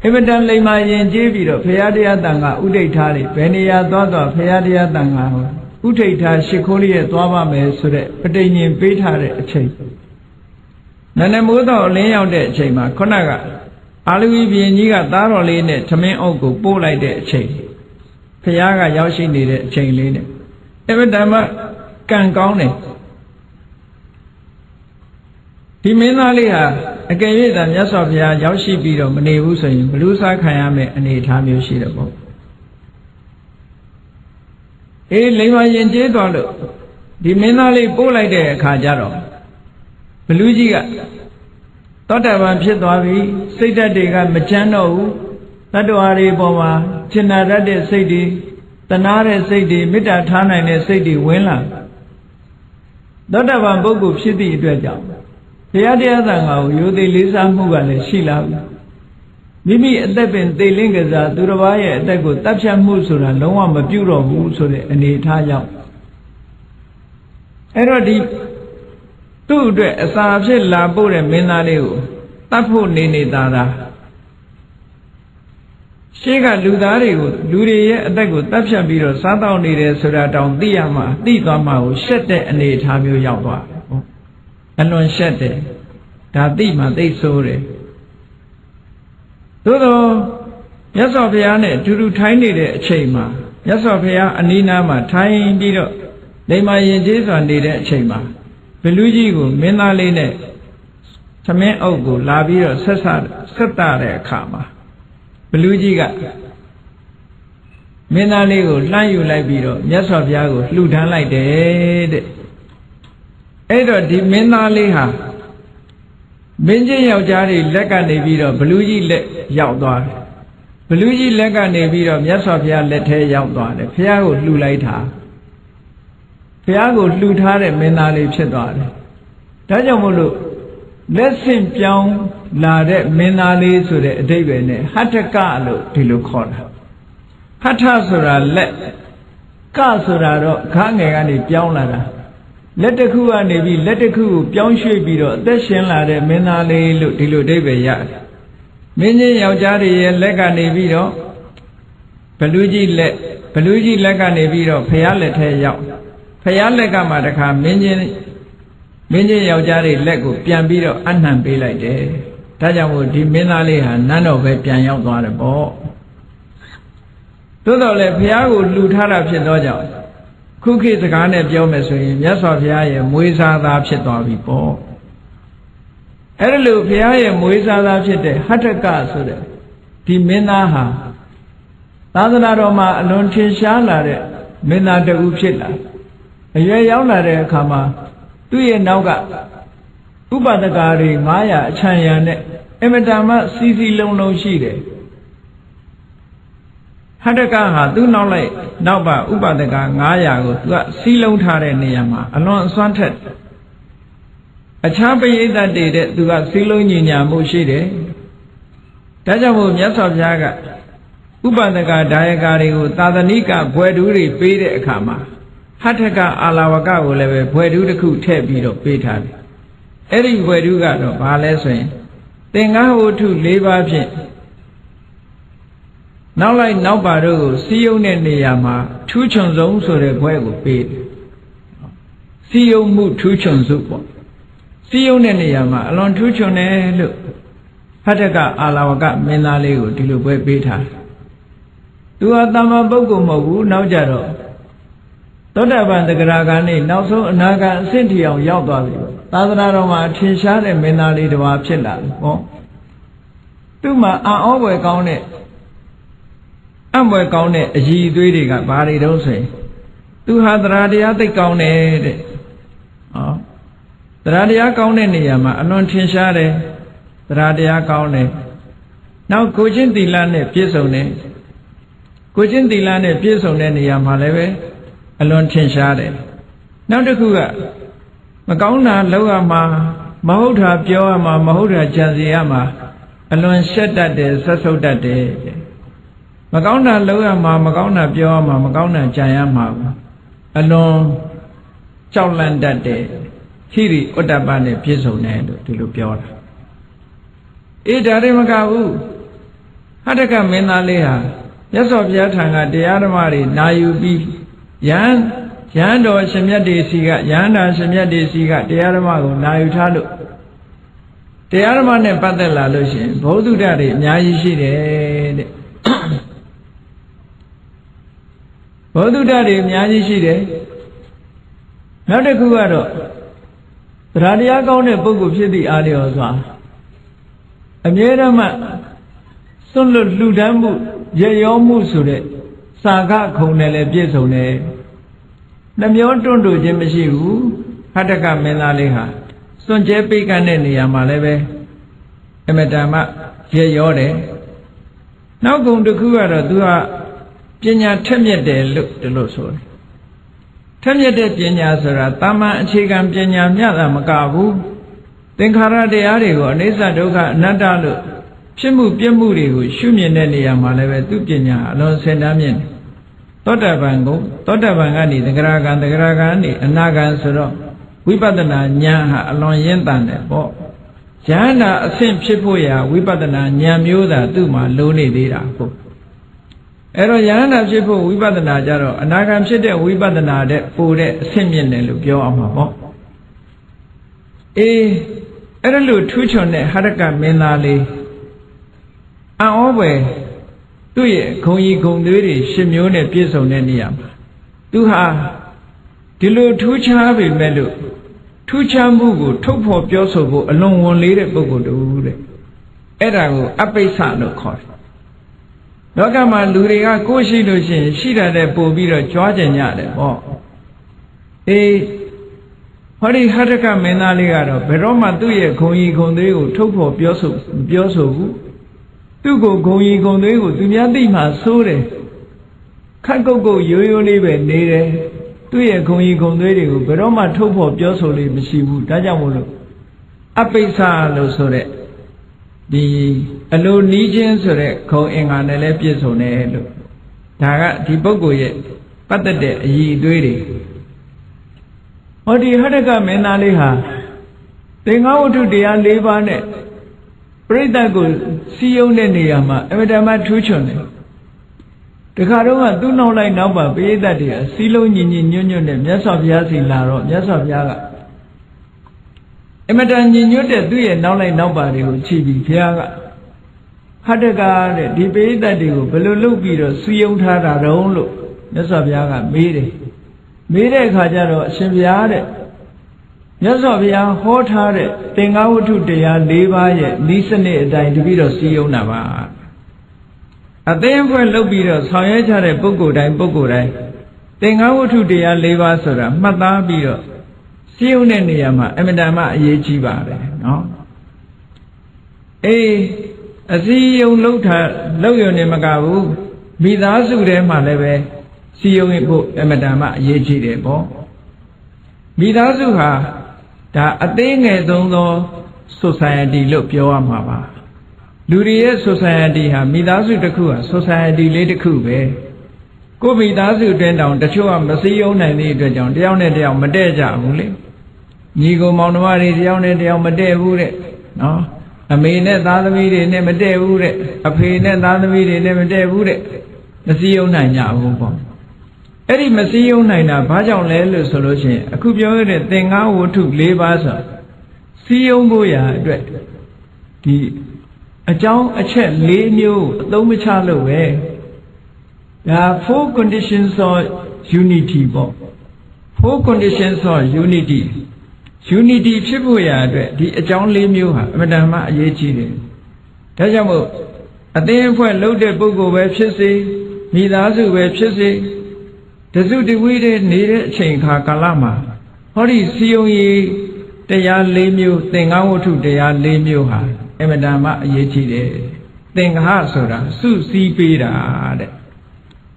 အမတန်လိမ္မာယဉ်ကျေးပြီးတော့ဘုရားတရားတန်ခါဥဒိဋ္ဌာတွေဘယ်နေရာသွားသွားဘုရားတရားတန်ခါဟောဥဒိဋ္ဌာရှ िख ိုးလေးရဲ့သွားပါမယ်ဆိုတဲ့ပဋိညာဉ်ပေးထားတဲ့အချိန်နန္ဒမိုးတော်အလင်းရောက်တဲ့အချိန်မှာခုနကအာလူဝီဘုရင်ကြီးကသားတော်လေးနဲ့သမင်းအုပ်ကိုပို့လိုက်တဲ့အချိန်ဘုရားကရောက်ရှိနေတဲ့အချိန်လေးနဲ့အမတန်မှကံကောင်းတယ်ဒီမင်းသားလေးဟာအကယ်၍သာမြတ်စွာဘုရားရောက်ရှိပြီးတော့မနေဘူးဆိုရင်ဘလူးစားခံရမယ့်အနေအထားမျိုးရှိတယ်ပေါ့လိမ္မာယဉ်ကျေးသွားလို့ဒီမင်းသားလေးပို့လိုက်တဲ့အခါကျတော့ဘလူးကြီးကသောတာပန်ဖြစ်သွားပြီစိတ်ဓာတ်တွေကမချမ်းတော့ဘူးတတ္တဝါတွေပေါ်မှာကျင်နာတတ်တဲ့စိတ်တွေတနာတဲ့စိတ်တွေမေတ္တာထားနိုင်တဲ့စိတ်တွေဝင်လာသောတာပန်ပုဂ္ဂိုလ်ဖြစ်သည့်အတွက်ကြောင့်ဘုရားတရားသံဃာကိုရိုသေလေးစားမှုကလည်းရှိလာပြီမိမိအသက်ပင်သိလင့်ကစားသူတစ်ပါးရဲ့အသက်ကိုတပ်ဖြတ်မှုဆိုတာလုံးဝမပြုတော့ဘူးဆိုတဲ့အနေအထားကြောင့်အဲ့တော့ဒီသူ့အတွက်အစာဖြစ်လာဖို့တဲ့မင်းသားလေးကိုတတ်ဖို့နေတာရှေးကလူသားတွေကိုလူတွေရဲ့အသက်ကိုတတ်ဖြတ်ပြီးတော့စားတောက်နေတယ်ဆိုတာတောင်သိရမှာသိသွားမှာကိုရှက်တဲ့အနေအထားမျိုးရောက်သွားတယ်ပေါ့အလွန်ရှက်တယ်ဒါသိမှသိဆိုးတယ်သို့တော့မြတ်စွာဘုရားနဲ့အတူတူထိုင်းနေတဲ့အချိန်မှာမြတ်စွာဘုရားအနီးနားမှာထိုင်းပြီးတော့လိမ္မာယဉ်ကျေးစွာနေတဲ့အချိန်မှာဘလူးကြီးကိုမင်းသားလေးနဲ့သမင်းအုပ်ကိုလာပြီးတော့ဆက်တာတဲ့အခါမှာဘလူးကြီးကမ မင်းသားလေးကိုလှမ်းယူလိုက်ပြီးတော့မြတ်စွာဘုရားကိုလှူဒန်းလိုက်တယ်တဲ့အဲ့တော့ဒီမင်းသားလေးဟာမင်းချင်းယောက်ျားတွေလက်ကနေပြီးတော့ဘလူးကြီးလက်ရောက်သွားတယ်ဘလူးကြီးလက်ကနေပြီးတော့မြတ်စွာဘုရားလက်ထဲရောက်သွားတယ်ဘုရားကိုလှူလိုက်တာဘုရားကိုလှူထားတဲ့မင်းသားလေးဖြစ်သွားတယ်ဒါကြောင့်မို့လို့လက်ဆင့်ပြောင်းလာတဲ့မင်းသားလေးဆိုတဲ့အဓိပ္ပာယ်နဲ့ဟတ္ထကလို့ဒီလိုခေါ်တာဟတ္ထဆိုတာလက်ကဆိုတာတော့ခါငယ်ကနေပြောင်းလာတာလက်တစ်ခုကနေပြီးလက်တစ်ခုကိုပြောင်းရွှေ့ပြီးတော့အသက်ရှင်လာတဲ့မင်းသားလေးလို့ဒီလိုအဓိပ္ပာယ်ရတယ်မင်းကြီးယောက်ျားတွေရဲ့လက်ကနေပြီးတော့ဘလူးကြီးလက်ကနေပြီးတော့ဖရာလက်ထဲရောက်ဖရာလက်ကမှတခါမင်းကြီးယောက်ျားတွေလက်ကိုပြန်ပြီးတော့အနှံပေးလိုက်တယ်ဒါကြောင့်မို့ဒီမင်းသားလေးဟာနန်းတော်ပဲပြန်ရောက်သွားတယ်ပေါ့သို့တော်လည်းဘုရားကိုလှူထားတာဖြစ်သောကြောင့်ခုခေတ်စကားနဲ့ပြောမယ်ဆိုရင်မြတ်စွာဘုရားရဲ့မွေးစားသားဖြစ်သွားပြီပေါ့အဲ့ဒါလို့ဘုရားရဲ့မွေးစားသားဖြစ်တဲ့ဟတ္ထကဆိုတဲ့ဒီမင်းသားဟာသာသနာတော်မှာအလွန်ထင်ရှားလာတဲ့မင်းသားတဦးဖြစ်လာအရွယ်ရောက်လာတဲ့အခါမှာသူ့ရဲ့နောက်ကဥပဒကာတွေ900အချမ်းရံနဲ့အမတန်မှစီစီလုံးလုံးရှိတယ်ဟတ္တကဟာသူ့နောက်ပါဥပဒကာ900ကိုသူကစီးလုံးထားတဲ့နေရာမှာအလွန်အစွမ်းထက်အခြားပရိသတ်တွေတဲ့သူကစီးလုံးညီညာမှုရှိတယ်ဒါကြောင့်မို့မြတ်စွာဘုရားကဥပဒကာဒါယကာတွေကိုသာသနိကဘွယ်တူးတွေပေးတဲ့အခါမှာဟတ္ထကအာလာဝကကိုလည်းပဲဘွယ်တူးတစ်ခုထည့်ပြီးတော့ပေးထားတယ်အဲ့ဒီဘွယ်တူးကတော့ဘာလဲဆိုရင်သင်္ဃဝတ္ထု၄ပါးဖြင့်နောက်လိုက်နောက်ပါတို့ကိုစီယုံတဲ့နေရာမှာထူးချွန်ဆုံးဆိုတဲ့ဘွဲကိုပေးတယ်စီယုံမှုထူးချွန်စုပေါ့စီယုံတဲ့နေရာမှာအလွန်ထူးချွန်တယ်လို့ဟတ္ထကအာလာဝကမင်းသားလေးကိုဒီလိုဘွဲပေးထားသူဟာတမ္မာပုဂ္ဂိုလ်မဟုတ်ဘူးနောက်ကြတော့သောတာပန်တဂရဂံနဲ့နောက်ဆုံးအနာဂတ်အဆင့်ထိအောင်ရောက်သွားပြီသာသနာတော်မှာထင်ရှားတဲ့မင်းသားလေးတစ်ပါးဖြစ်လာပြီပေါ့သူ့မှာအံ့ဩဖွယ်ကောင်းတဲ့အံ့ဖွယ်ကောင်းတဲ့အရည်အသွေးတွေကဘာတွေတုံးဆိုရင်သူဟာတရားတရားသိကောင်းတယ်တဲ့တရားတရားကောင်းတဲ့နေရာမှာအလွန်ထင်ရှားတယ်တရားတရားကောင်းတယ်နောက်ကိုချင်းသီလနဲ့ပြည့်စုံတယ်ကိုချင်းသီလနဲ့ပြည့်စုံတဲ့နေရာမှာလည်းပဲအလွန်ထင်ရှားတယ်နောက်တစ်ခုကမကောင်းတာလုပ်ရမှာမဟုတ်တာပြောရမှာမဟုတ်တာကြံစီရမှာအလွန်ရှက်တတ်တယ်ဆက်ဆုပ်တတ်တယ်မကောင်းတာလုပ်ရမှာမကောင်းတာပြောရမှာမကောင်းတာကြံရမှာအလွန်ကြောက်လန့်တတ်တယ်ဟိရိဥတ္တပနဲ့ပြည့်စုံတယ်လို့ဒီလိုပြောတာအေးဒါတွေမကဘူးဟတ္တကမင်းသားလေးဟာမြတ်စွာဘုရားထံကတရားဓမ္မတွေနာယူပြီးယဟန်တော်ရှင်မြတ်တွေစီကယဟန္တာရှင်မြတ်တွေစီကတရားဓမ္မကိုနာယူထားလို့တရားဓမ္မနဲ့ပတ်သက်လာလို့ရှိရင်ဘုဒ္ဓတွေအများကြီးရှိတယ်တဲ့ဘုဒ္ဓတွေအများကြီးရှိတယ်နောက်တစ်ခုကတော့တရားတရားကောင်းတဲ့ပုဂ္ဂိုလ်ဖြစ်သည့်အားလျော်စွာအမြဲတမ်းစွန့်လွတ်လှူဒန်းမှုရရောမှုဆိုတဲ့စာကခုံနဲ့လည်းပြည့်စုံတယ်နှမျောတွန့်တိုခြင်းမရှိဘူးဟတ္တကမင်းသားလေးဟာစွန့်ကြဲပိတ်ကန့်တဲ့နေရာမှာလည်းပဲအမတန်မှရရောတယ်နောက်ကုံတစ်ခုကတော့သူကပညာထက်မြက်တယ်လို့ဒီလိုဆိုတယ်ထက်မြက်တဲ့ပညာဆိုတာတာမန်အခြေခံပညာမျှတာမကဘူးသင်္ခါရတရားတွေကိုအနိစ္စဒုက္ခအနတ္တလို့ဖြစ်မှုပြည့်မှုတွေကိုရှုမြင်တဲ့နေရာမှာလည်းပဲသူပညာအလွန်ဆင်တန်းမြင့်တယ်သောတာပန်ကနေသဂရဂံကနေအနာဂံဆိုတော့ဝိပဿနာဉာဏ်ဟာအလွန်ရင့်တန်တယ်ပေါ့ဉာဏ်သာအဆင့်ဖြစ်ဖို့ရာဝိပဿနာဉာဏ်မျိုးသာသူ့မှာလိုနေသေးတာဟုတ်အဲ့တော့ဉာဏ်သာဖြစ်ဖို့ဝိပဿနာကြတော့အနာဂံဖြစ်တဲ့ဝိပဿနာတဲ့ပိုတဲ့အဆင့်မြင့်တယ်လို့ပြောအောင်ပါပေါ့အေးအဲ့ဒါလို့ထူးချွန်တဲ့ဟတ္တကမင်းသားလေးအံ့ဩဖွယ်သူ့ရဲ့ဂုံကြီးဂုံသွေးတွေရှင်မျိုးနဲ့ပြည့်စုံတဲ့နေရာမှာသူဟာဒီလိုထူးခြားပေမဲ့လို့ထူးခြားမှုကိုထုတ်ဖော်ပြောဆိုဖို့အလွန်ဝန်လေးတဲ့ပုဂ္ဂိုလ်တူတဲ့အဲ့ဒါကိုအပိစ္ဆလို့ခေါ်တယ် လောကမှာလူတွေကကိုယ်ရှိလို့ရှိရင်ရှိတာတဲ့ပို့ပြီးတော့ကြွားကြင်ကြတယ်ပေါ့အေးဟောဒီဟတ္တကမင်းသားလေးကတော့ဘယ်တော့မှသူ့ရဲ့ဂုံကြီးဂုံသေးကိုထုတ်ဖော်ပြောဆိုဘူးသူ့ကိုဂုံကြီးဂုံသေးကိုသူများသိမှဆိုးတယ်ခက်ကုတ်ကုတ်ရိုးရိုးလေးပဲနေတယ်သူ့ရဲ့ဂုံကြီးဂုံသေးတွေကိုဘယ်တော့မှထုတ်ဖော်ပြောဆိုလို့မရှိဘူးဒါကြောင့်မို့လို့အပိစ္ဆာလို့ဆိုတဲ့ဒီအလိုနီးချင်းဆိုတဲ့ဂုံအင်္ဂါနဲ့လည်းပြည့်စုံတယ်လို့ဒါကဒီပုဂ္ဂိုလ်ရဲ့ပတ်သက်တဲ့အည်အသွေးတွေဟောဒီဟတ္တကမင်းသားလေးဟာသင်္ဃဝတ္ထုတရား၄ပါးနဲ့ပြိဿတ်ကိုစီယုံတဲ့နေရာမှာအမတမထူးချွန်တယ်တခါတော့ကသူ့နောက်လိုက်နောက်ပါပြိဿတ်တွေကစီလုံးညီညီညွတ်ညွတ်နဲ့မြတ်စွာဘုရားစီလာတော့မြတ်စွာဘုရားကအမတန်ညီညွတ်တဲ့သူ့ရဲ့နောက်လိုက်နောက်ပါတွေကိုခြိပြီးဘုရားကဟတ္တကတဲ့ဒီပြိဿတ်တွေကိုဘယ်လိုလုပ်ပြီးတော့စီယုံထားတာတုံးလို့မြတ်စွာဘုရားကမေးတယ်မေးတဲ့အခါကျတော့အရှင်ဘုရားတဲ့မြတ်စွာဘုရားဟောထားတဲ့သင်္ဃဝတ္ထုတရား၄ပါးရဲ့ဤစနစ်အတိုင်းတပြီးတော့စီယုံတာပါအသင်းအဖွဲ့လုပ်ပြီးတော့ဆောင်ရွက်ကြတဲ့ပုဂ္ဂိုလ်တိုင်းသင်္ဃဝတ္ထုတရား၄ပါးဆိုတာမှတ်သားပြီးတော့စီယုံတဲ့နေရာမှာအမတန်မှအရေးကြီးပါတယ်နော်အေးအစီယုံလုပ်ရုံနဲ့မကဘူးမိသားစုထဲမှာလည်းပဲစီယုံဖို့အမတန်မှအရေးကြီးတယ်ပေါ့မိသားစုဟာဒါအသေးငယ်ဆုံးသော society လို့ပြောရမှာပါလူတွေရဲ့ society ဟာမိသားစုတစ်ခုဟာ society လေးတစ်ခုပဲကိုယ်မိသားစုအတွင်းတောင်တချို့ကမစည်းရုံးနိုင်တဲ့အတွက်ကြောင့်တယောက်နဲ့တယောက်မတည့်ကြဘူးလေညီကိုမောင်နှမတွေတယောက်နဲ့တယောက်မတည့်ဘူးတဲ့နော်အမေနဲ့သားသမီးတွေနဲ့မတည့်ဘူးတဲ့အဖေနဲ့သားသမီးတွေနဲ့မတည့်ဘူးတဲ့မစည်းရုံးနိုင်ကြဘူးပေါ့အဲ့ဒီမစည်းရုံးနိုင်တာဘာကြောင့်လဲလို့ဆိုလို့ရှိရင်အခုပြောရတဲ့သင်္ဃဝတ္ထု၄ပါးဆိုစည်းရုံးဖို့ရာအတွက်ဒီအကြောင်းအချက်၄မျိုးအသုံးမချလို့ပဲဒါ four conditions of unity ပေါ့ four conditions of unity ဖြစ်ဖို့ရာအတွက်ဒီအကြောင်း၄မျိုးဟာအမှန်တမ်းအရေးကြီးတယ်ဒါကြောင့်မို့အသင်းအဖွဲ့လုပ်တဲ့ပုဂ္ဂိုလ်ပဲဖြစ်စေမိသားစုပဲဖြစ်စေတစုတဝိတဲ့နေတဲ့အချိန်ခါကာလမှာဟောဒီစီယုံရေးတရား၄မျိုးသင်္ဃဝတ္ထုတရား၄မျိုးဟာအမှန်တမ်းအရေးကြီးတယ်သင်္ဃဆိုတာစုစည်းပေးတာတဲ့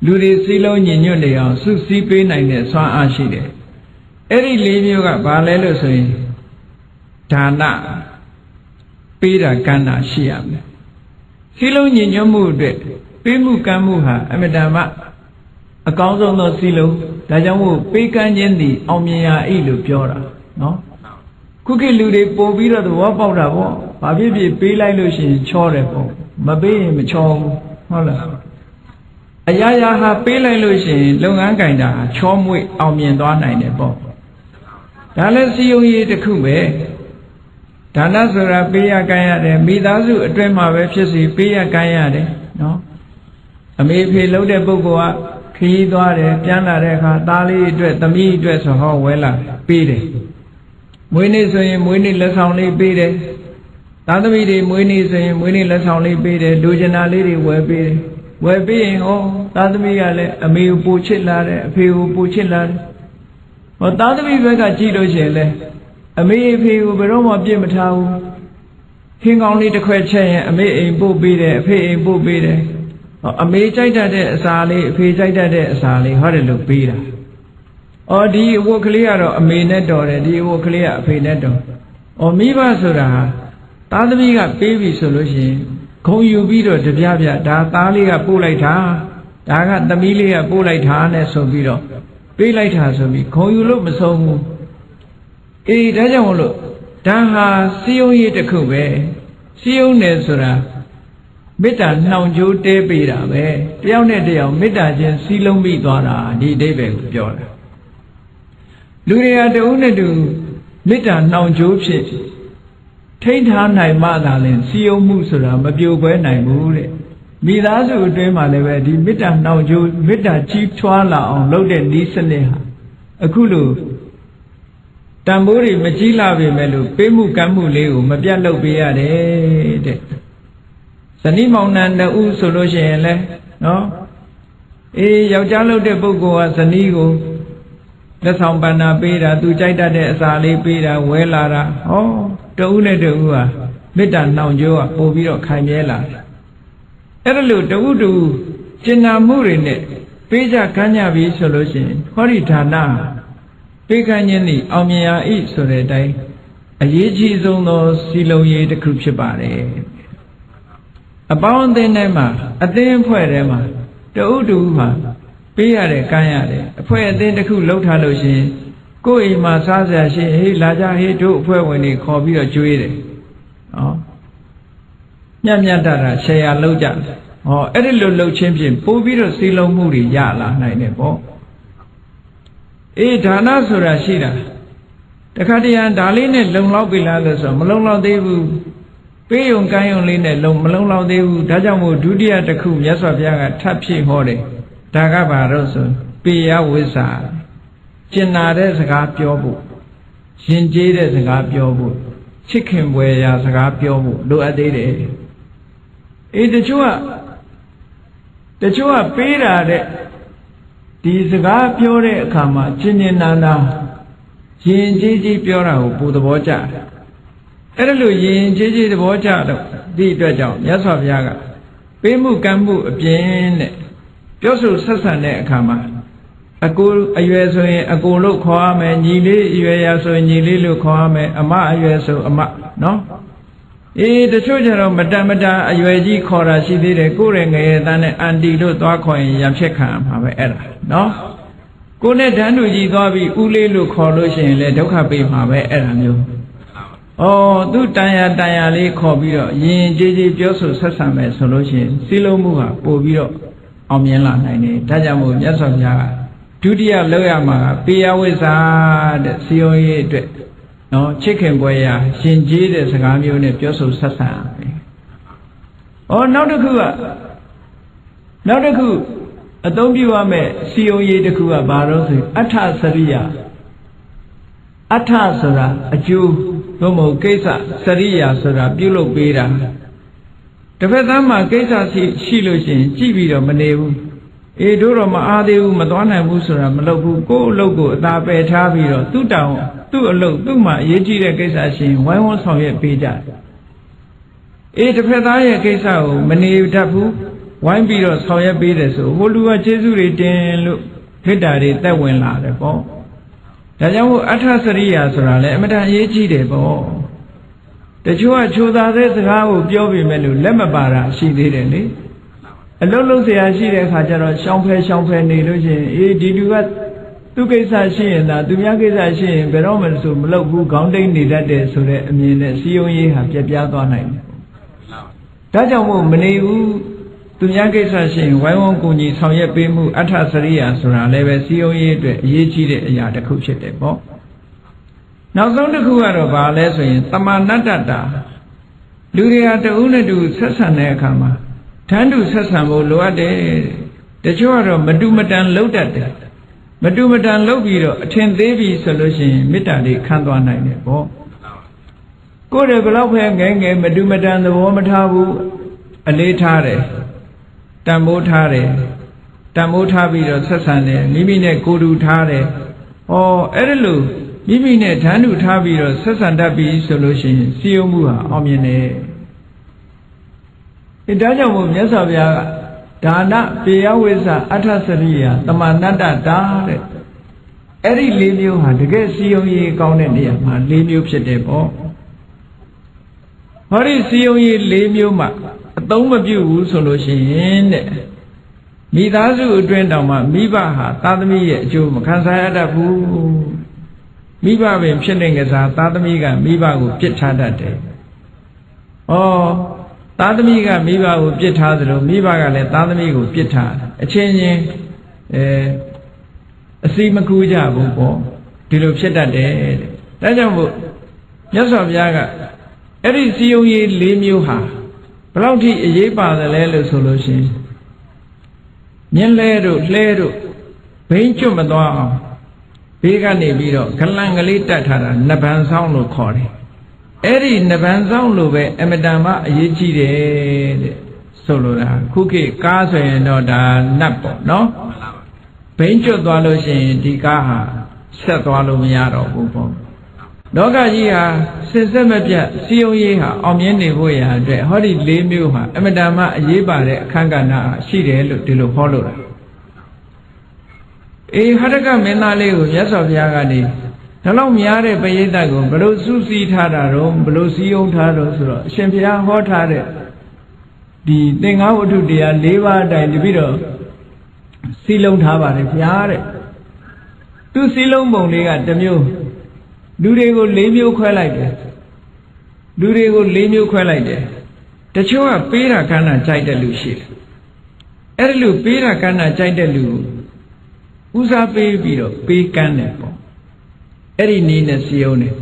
လူတွေစည်းလုံးညီညွတ်နေအောင်စုစည်းပေးနိုင်တဲ့စွမ်းအားရှိတယ်အဲ့ဒီ၄မျိုးကဘာလဲလို့ဆိုရင်ဒါနပေးတာကမ်းတာရှိရမယ်စည်းလုံးညီညွတ်မှုအတွက်ပေးမှုကမ်းမှုဟာအမှန်တမ်းအကောင်းဆုံးသောစည်းလုံးဒါကြောင့်မို့ပေးကမ်းခြင်းသည်အောင်မြင်ရာဤလို့ပြောတာနော်ခုခေတ်လူတွေပို့ပြီးတော့သဘောပေါက်တာပေါ့ဘာဖြစ်ဖြစ်ပေးလိုက်လို့ရှိရင်ချောတယ်ပေါ့မပေးရင်မချောဘူးဟုတ်လားအရာရာဟာပေးလိုက်လို့ရှိရင်လုပ်ငန်းကင်တာချောမွေ့အောင်မြင်သွားနိုင်တယ်ပေါ့ဒါလည်းစည်းရုံးရေးတစ်ခုပဲဒါနဆိုတာပေးရကမ်းရတယ်မိသားစုအတွင်းမှာပဲဖြစ်စီပေးရကမ်းရတယ်နော်အမေဖေလှုပ်တဲ့ပုဂ္ဂိုလ်ကခရီးသွားတယ်ပြန်လာတဲ့အခါသားလေးအတွက်သမီးအတွက်ဆိုဟောဝဲလာပေးတယ်မွေးနေ့ဆိုရင်မွေးနေ့လက်ဆောင်လေးပေးတယ်သားသမီးတွေမွေးနေ့ဆိုရင်မွေးနေ့လက်ဆောင်လေးပေးတယ်လူကျင်နာလေးတွေဝယ်ပေးတယ်ဝယ်ပေးရင်ဟောသားသမီးကလည်းအမေကိုပို့ချစ်လာတယ်အဖေကိုပို့ချစ်လာတယ်ဟောသားသမီးဘက်ကကြည့်လို့ရှိရင်လည်းအမေအဖေကိုဘယ်တော့မှပြစ်မထားဘူးခင်းကောင်းလေးတစ်ခွက်ချက်ရင်အမေအိမ်ပို့ပေးတယ်အဖေအိမ်ပို့ပေးတယ်အမေကြိုက်တတ်တဲ့အစာလေးအဖေကြိုက်တတ်တဲ့အစာလေးဟောတယ်လို့ပေးတာအော်ဒီအဝတ်ကလေးကတော့အမေနဲ့တော်တယ်ဒီအဝတ်ကလေးကအဖေနဲ့တော်အော်မိဘဆိုတာသားသမီးကပေးပြီဆိုလို့ရှိရင်ဂုံယူပြီးတော့တပြပြဒါသားလေးကပို့လိုက်တာဒါကသမီးလေးကပို့လိုက်တာနဲ့ဆိုပြီးတော့ပေးလိုက်တာဆိုပြီးဂုံယူလို့မဆုံးဘူးအေးဒါကြောင့်မလို့ဒါဟာစီယုံရေးတစ်ခုပဲစီယုံတယ်ဆိုတာမေတ္တာနှောင်ကြိုးတဲပေးတာပဲတယောက်နဲ့တယောက်မေတ္တာချင်းစီးလုံးပြီးသွားတာဒီအဓိပ္ပာယ်ကိုပြောတာလူတွေကတဦးနဲ့တူမေတ္တာနှောင်ကြိုးဖြစ်ထိန်းထားနိုင်မှသာလျှင်စီယုံမှုဆိုတာမပြိုကွဲနိုင်ဘူးတဲ့မိသားစုအတွင်းမှာလည်းပဲဒီမေတ္တာနှောင်ကြိုးမေတ္တာကြီးထွားလာအောင်လုပ်တဲ့ဤစနစ်ဟာအခုလိုတန်ဖိုးတွေမကြီးလာပေမဲ့လို့ပေးမှုကမ်းမှုလေးကိုမပြတ်လုပ်ပေးရတယ်တဲ့ဇနီးမောင်နှံ2ဦးဆိုလို့ရှိရင်လည်း နော်ယောက်ျားလုပ်တဲ့ပုဂ္ဂိုလ်ကဇနီးကိုလက်ဆောင်ပန္နာပေးတာသူကြိုက်တတ်တဲ့အစာလေးပေးတာဝဲလာတာဟောတဦးနဲ့တဦးဟာမေတ္တာနှောင်ကြိုးကပို့ပြီးတော့ခိုင်မြဲလာတယ်အဲ့ဒါလို့တဦးတူကျင်နာမှုတွေနဲ့ပေးကြကမ်းကြပြီဆိုလို့ရှိရင်ဟောဒီဌာနပေးကမ်းခြင်းဤအောင်မြင်ရာဤဆိုတဲ့အတိုင်းအရေးကြီးဆုံးသောစီလုံးရေးတစ်ခုဖြစ်ပါတယ်အပေါင်းအသင်းထဲမှာအသင်းအဖွဲ့ထဲမှာတဦးတူမှာပေးရတယ်ကမ်းရတယ်အဖွဲ့အသင်းတစ်ခုလှုပ်ထားလို့ရှိရင်ကိုယ့်အိမ်မှာစားစရာရှိဟေးလာကြဟေးတို့အဖွဲ့ဝင်တွေခေါ်ပြီးတော့ကျွေးတယ်နော်ညံ့ညံ့တာရှယ်ယာလှုပ်ကြတယ်ဟောအဲ့ဒီလိုလှုပ်ချင်းဖြင့်ပို့ပြီးတော့စီလုံးမှုတွေရလာနိုင်တယ်ပေါ့ဒါနဆိုတာရှိတာတခါတရံဒါလေးနဲ့လုံလောက်ပြီလားလို့ဆိုမလုံလောက်သေးဘူးပေးယုံကမ်းယုံလေးနဲ့မလုံလောက်သေးဘူးဒါကြောင့်မို့ဒုတိယတစ်ခုမြတ်စွာဘုရားကထပ်ဖြည့်ဟောတယ်ဒါကဘာလို့ဆိုပေယဝိဇ္ဇာကျင်နာတဲ့စကားပြောဖို့ယဉ်ကျေးတဲ့စကားပြောဖို့ချစ်ခင်ပွေရာစကားပြောဖို့လိုအပ်သေးတယ်တချို့ကပေးတာတဲ့ဒီစကားပြောတဲ့အခါမှာကျင်ကျင်နာနာယဉ်ကျေးကြီးပြောတာကိုပူသဘောကျတယ်အဲ့ဒါလို့ယဉ်ကျေးကြီးသဘောကျတော့ဒီအတွက်ကြောင့်မြတ်စွာဘုရားကပေးမှုကမ်းမှုအပြင်တဲ့ပြောဆိုဆက်ဆံတဲ့အခါမှာအကိုအရွယ်ဆိုရင်အကိုလို့ခေါ်ရမယ်ညီလေးအရွယ်ရဆိုရင်ညီလေးလို့ခေါ်ရမယ်အမအရွယ်ဆိုအမနော်တချို့ကျတော့မတန်အရွယ်ကြီးခေါ်တာရှိသေးတယ်ကိုယ်ရဲ့ငယ်ရဲ့သားနဲ့အန်တီလို့သွားခေါ်ရင်ရံဖြစ်ခံမှာပဲအဲ့ဒါနော်ကိုနဲ့ဓာန်တူကြီးသွားပြီးဦးလေးလို့ခေါ်လို့ရှိရင်လည်းဒုက္ခပေးမှာပဲအဲ့ဒါမျိုးသူတန်ရာလေးခေါ်ပြီးတော့ယဉ်ကျေးကျေးပြောဆိုဆက်ဆံမယ်ဆိုလို့ရှိရင်စီလုံးမှုဟာပို့ပြီးတော့အောင်မြင်လာနိုင်တယ်ဒါကြောင့်မို့မြတ်စွာဘုရားကဒုတိယလောက်ရမှာကပေယဝိဇ္ဇာတဲ့စီယုံရေးအတွက်နော်ချစ်ခင်ပွဲရာရှင်ကျေးတဲ့စကားမျိုးနဲ့ပြောဆိုဆက်ဆံရမယ်နောက်တစ်ခုအသုံးပြုရမယ်စီယုံရေးတစ်ခုကဘာလို့ဆိုအဋ္ဌစရိယအဋ္ဌဆိုတာအကျိုးဘုံမို့ကိစ္စစရိယဆိုတာပြုလုပ်ပေးတာတစ်ဖက်သားမှာကိစ္စရှိလို့ရှိရင်ကြည့်ပြီးတော့မနေဘူးတို့တော့မအားသေးဘူးမသွားနိုင်ဘူးဆိုတာမလုပ်ဘူးကိုယ့်အလုပ်ကိုအသာပယ်ထားပြီးတော့သူ့တောင်သူ့အလုပ်သူ့မှာအရေးကြီးတဲ့ကိစ္စရှိရင်ဝိုင်းဝန်းဆောင်ရွက်ပေးကြတယ်တစ်ဖက်သားရဲ့ကိစ္စကိုမနေတတ်ဘူးဝိုင်းပြီးတော့ဆောင်ရွက်ပေးတယ်ဆိုဟိုလူကကျေးဇူးတွေတင်လို့ခိတ္တာတွေတက်ဝင်လာတယ်ပေါ့ဒါကြောင့်မို့အဋ္ဌစရိယဆိုတာလည်းအမတန်အရေးကြီးတယ်ပေါ့တချို့ကချိုသာတဲ့စကားကိုပြောပြီးမဲ့လို့လက်မပါတာရှိသေးတယ်လေအလုံးလုံးဆရာရှိတဲ့အခါကျတော့ရှောင်ဖဲနေလို့ရှိရင်ဒီလူကသူကိစ္စရှိရင်သာသူများကိစ္စရှိရင်ဘယ်တော့မှဆိုမလုပ်ဘူးခေါင်းတိတ်နေတတ်တယ်ဆိုတဲ့အမြင်နဲ့စီယုံရေးဟာပြက်ပြားသွားနိုင်တယ်ဒါကြောင့်မို့မနေဘူးသူများကိစ္စရှိရင်ဝိုင်းဝန်းကူညီဆောင်ရွက်ပေးမှုအဋ္ဌစရိယဆိုတာလည်းပဲစီယုံရေးအတွက်အရေးကြီးတဲ့အရာတစ်ခုဖြစ်တယ်ပေါ့နောက်ဆုံးတစ်ခုကတော့ဘာလဲဆိုရင်တမာနတ္တတာလူတွေဟာတဦးနဲ့တူဆက်ဆံတဲ့အခါမှာထမ်းတူဆက်ဆံဖို့လိုအပ်တယ်တချို့ကတော့မတူမတန်လှုပ်တတ်တယ်မတူမတန်လှုပ်ပြီးတော့အထင်သေးပြီဆိုလို့ရှိရင်မေတ္တာလေးခံသွားနိုင်တယ်ပေါ့ကိုယ်တည်းဘယ်လောက်ပဲငယ်မတူမတန်သဘောမထားဘူးအလေးထားတယ်တန်ဖိုးထားတယ်တန်ဖိုးထားပြီးတော့ဆက်ဆံတယ်မိမိနဲ့ကိုယ်တူထားတယ်အဲ့ဒါလို့မိမိနဲ့ဓာန်တူထားပြီးတော့ဆက်ဆံတတ်ပြီဆိုလို့ရှိရင်စီယုံမှုဟာအောင်မြင်တယ်ဒါကြောင့်မို့မြတ်စွာဘုရားကဒါနပေယဝိဇ္ဇာအဋ္ဌစရိယတမနတ္တတာတဲ့အဲ့ဒီ၄မျိုးဟာတကယ်စီယုံရေးကောင်းတဲ့နေရာမှာ၄မျိုးဖြစ်တယ်ပေါ့ဟောဒီစီယုံရေး၄မျိုးမှာအသုံးမပြုဘူးဆိုလို့ရှိရင်တဲ့မိသားစုအတွင်းတောင်မှမိဘဟာသားသမီးရဲ့အကျိုးမခံစားရတတ်ဘူးမိဘပင်ဖြစ်နေကြစားသားသမီးကမိဘကိုပြစ်ထားတတ်တယ်သားသမီးကမိဘကိုပြစ်ထားသလိုမိဘကလည်းသားသမီးကိုပြစ်ထားအချင်းချင်းအစီမကူကြဘူးပေါ့ဒီလိုဖြစ်တတ်တယ်တဲ့ဒါကြောင့်မို့မြတ်စွာဘုရားကအဲ့ဒီစီယုံရေး၄မျိုးဟာဘယ်လောက်ထိအရေးပါတယ်လဲလို့ဆိုလို့ရှိရင်မြင်းလဲတို့လှဲတို့ဘိန်းကျွတ်မသွားအောင်ဘေးကနေပြီးတော့ဂလန်ကလေးတတ်ထားတာနဗံဆောင်လို့ခေါ်တယ်အဲ့ဒီနဗံဆောင်လို့ပဲအမတန်မှအရေးကြီးတယ်တဲ့ ဆိုလိုတာခုခေတ်ကားဆိုရင်တော့ဒါနတ်ပေါ့နော်ဘိန်းကျွတ်သွားလို့ရှိရင်ဒီကားဟာဆက်သွားလို့မရတော့ဘူးပေါ့လောကကြီးဟာစစ်စစ်မပြတ်စီယုံရေးဟာအောင်မြင်နေဖို့ရာအတွက်ဟောဒီ၄မျိုးဟာအမတန်မှအရေးပါတဲ့အခန်းကဏ္ဍရှိတယ်လို့ဒီလိုဟောလို့တာအေးဟရကမင်းသားလေးကိုမြတ်စွာဘုရားကနေဒါလောက်များတဲ့ပရိသတ်ကိုဘလို့စုစည်းထားတာတော့ဘလို့စည်းရုံးထားတော့ဆိုတော့အရှင်ဘုရားဟောထားတဲ့ဒီသင်္ဃဝတ္ထုတရား၄ပါးအတိုင်းတပိတော့စီလုံးထားပါတယ်ဗျာတဲ့သူစီလုံးပုံလေးကတစ်မျိုးလူတွေကို၄မျိုးခွဲလိုက်တယ်လူတွေကို၄မျိုးခွဲလိုက်တယ်တချို့ကပေးတာကမ်းတာကြိုက်တဲ့လူရှိတယ်အဲ့ဒီလူပေးတာကမ်းတာကြိုက်တဲ့လူကိုဦးစားပေးပြီးတော့ပေးကမ်းတယ်ပေါ့အဲ့ဒီနည်းနဲ့စီယုံတယ်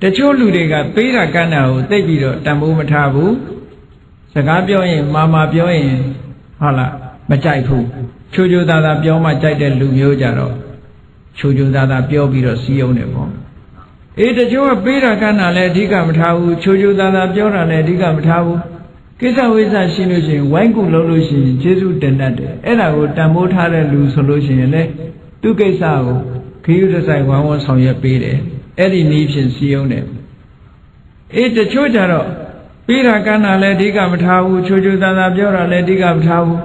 တချို့လူတွေကပေးတာကမ်းတာကိုသိပြီးတော့တန်ဖိုးမထားဘူးစကားပြောရင်မာပြောရင်ဟုတ်လားမကြိုက်ဘူးချိုချိုသားသားပြောမှကြိုက်တဲ့လူမျိုးကြတော့ချိုချိုသားသားပြောပြီးတော့စီယုံတယ်ပေါ့အေးတချို့ကပေးတာကမ်းတာလည်းအဓိကမထားဘူးချိုချိုသားသားပြောတာလည်းအဓိကမထားဘူးကိစ္စဝိစ္စရှိလို့ရှိရင်ဝိုင်းကူလုံးလို့ရှိရင်ကျေးဇူးတင်တတ်တယ်အဲ့ဒါကိုတန်ဖိုးထားတဲ့လူဆိုလို့ရှိရင်လေသူကိစ္စကိုခရီးတစ်ဆိုင်ဝမ်းဝမ်းဆောင်ရွက်ပေးတယ်အဲ့ဒီနည်းဖြင့်စီယုံတယ်အေးတချို့ကြတော့ပေးတာကမ်းတာလည်းအဓိကမထားဘူးချိုချိုသားသားပြောတာလည်းအဓိကမထားဘူး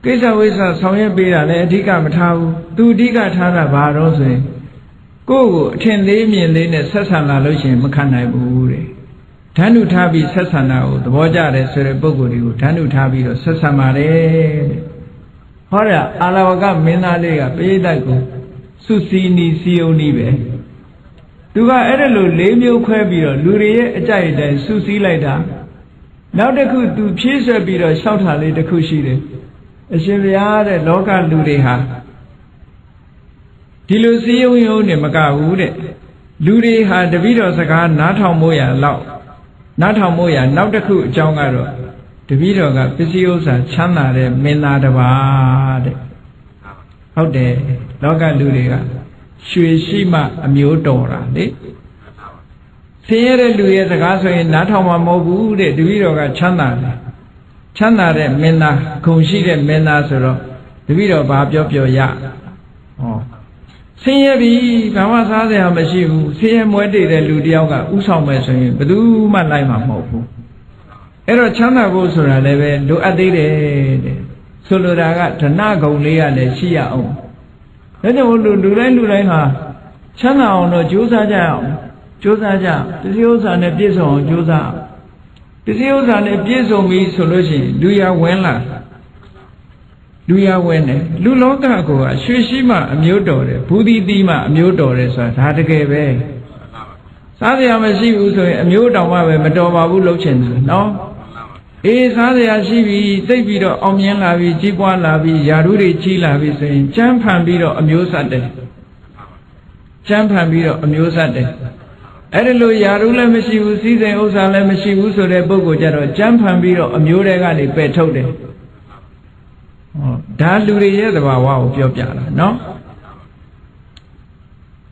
ကိစ္စဝိစ္စဆောင်ရွက်ပေးတာလည်းအဓိကမထားဘူးသူအဓိကထားတာဘာတော့ဆိုရင်ကိုယ့်ကိုအထင်သေးမြင်လေးနဲ့ဆက်ဆံလာလို့ရှိရင်မခံနိုင်ဘူးတဲ့ဓာတ်နုထားပြီးဆက်ဆံတာကိုသဘောကျတယ်ဆိုတဲ့ပုဂ္ဂိုလ်တွေကိုဓာတ်နုထားပြီးတော့ဆက်ဆံပါတယ်တဲ့ဟောတာအာလဝကမင်းသားလေးကပိဋကတ်ကိုစုစည်းနီးစီယုံနီးပဲသူကအဲ့ဒါလို၄မျိုးခွဲပြီးတော့လူတွေရဲ့အကြိုက်အတိုင်းစုစည်းလိုက်တာနောက်တစ်ခုသူဖြည့်ဆွဲပြီးတော့လျှောက်တာလေးတစ်ခုရှိတယ်အရှင်ဘုရားတဲ့လောကလူတွေဟာဒီလိုစည်းရုံးရုံးနေမကဘူးတဲ့လူတွေဟာတပည့်တော်စကားနားထောင်မို့ရလောက်နားထောင်မို့ရနောက်တစ်ခုအကြောင်းကတော့တပည့်တော်ကပစ္စည်းဥစ္စာချမ်းသာတဲ့မင်းသားတစ်ပါးတဲ့ဟုတ်တယ်လောကလူတွေကရွှေရှိမှအမျိုးတော်တာလေဆင်းရဲတဲ့လူရဲ့စကားဆိုရင်နားထောင်မှာမဟုတ်ဘူးတဲ့တပည့်တော်ကချမ်းသာတယ်ချမ်းသာတဲ့မင်းသားဂုဏ်ရှိတဲ့မင်းသားဆိုတော့တပည့်တော်ဘာပြောရဟောဆင်းရဲပြီဘာမှစားစရာမရှိဘူးဆင်းရဲမွဲတေတဲ့လူတယောက်ကဥဆောင်မယ်ဆိုရင်ဘယ်သူမှလိုက်မှာမဟုတ်ဘူးအဲ့တော့ချမ်းသာဖို့ဆိုတာလည်းပဲလိုအပ်သေးတယ်တဲ့ဆိုလိုတာကဓနဂုံလေးကလည်းရှိရအောင်ဒါကြောင့်လူတိုင်းဟာချမ်းသာအောင်တော့ကြိုးစားကြအောင်ကြိုးစားကြပစ္စည်းဥစ္စာနဲ့ပြည့်စုံအောင်ကြိုးစားပစ္စည်းဥစ္စာနဲ့ပြည့်စုံပြီဆိုလို့ရှိရင်လူရဝင်လာလူရဝင်တယ်လူလောကကိုကရွှေရှိမှအမျိုးတော်တယ်ဘူဒီတီမှအမျိုးတော်တယ်ဆိုတာဒါတကယ်ပဲစားစရာမရှိဘူးဆိုရင်အမျိုးတော်မှပဲမတော်ပါဘူးလှုပ်ချင်တယ်နော်အေးစားစရာရှိပြီသိပြီးတော့အောင်မြင်လာပြီကြီးပွားလာပြီယာရုတွေကြီးလာပြီဆိုရင်ကြမ်းဖန်ပြီးတော့အမျိုးဆက်တယ်ကြမ်းဖန်ပြီးတော့အမျိုးဆက်တယ်အဲ့ဒီလိုယာရုလည်းမရှိဘူးစီးစိမ်ဥစ္စာလည်းမရှိဘူးဆိုတဲ့ပုဂ္ဂိုလ်ကြတော့ကြမ်းဖန်ပြီးတော့အမျိုးတွေကနေပယ်ထုတ်တယ်ဒါလူတွေရဲ့သဘာဝကိုပြောပြတာနော်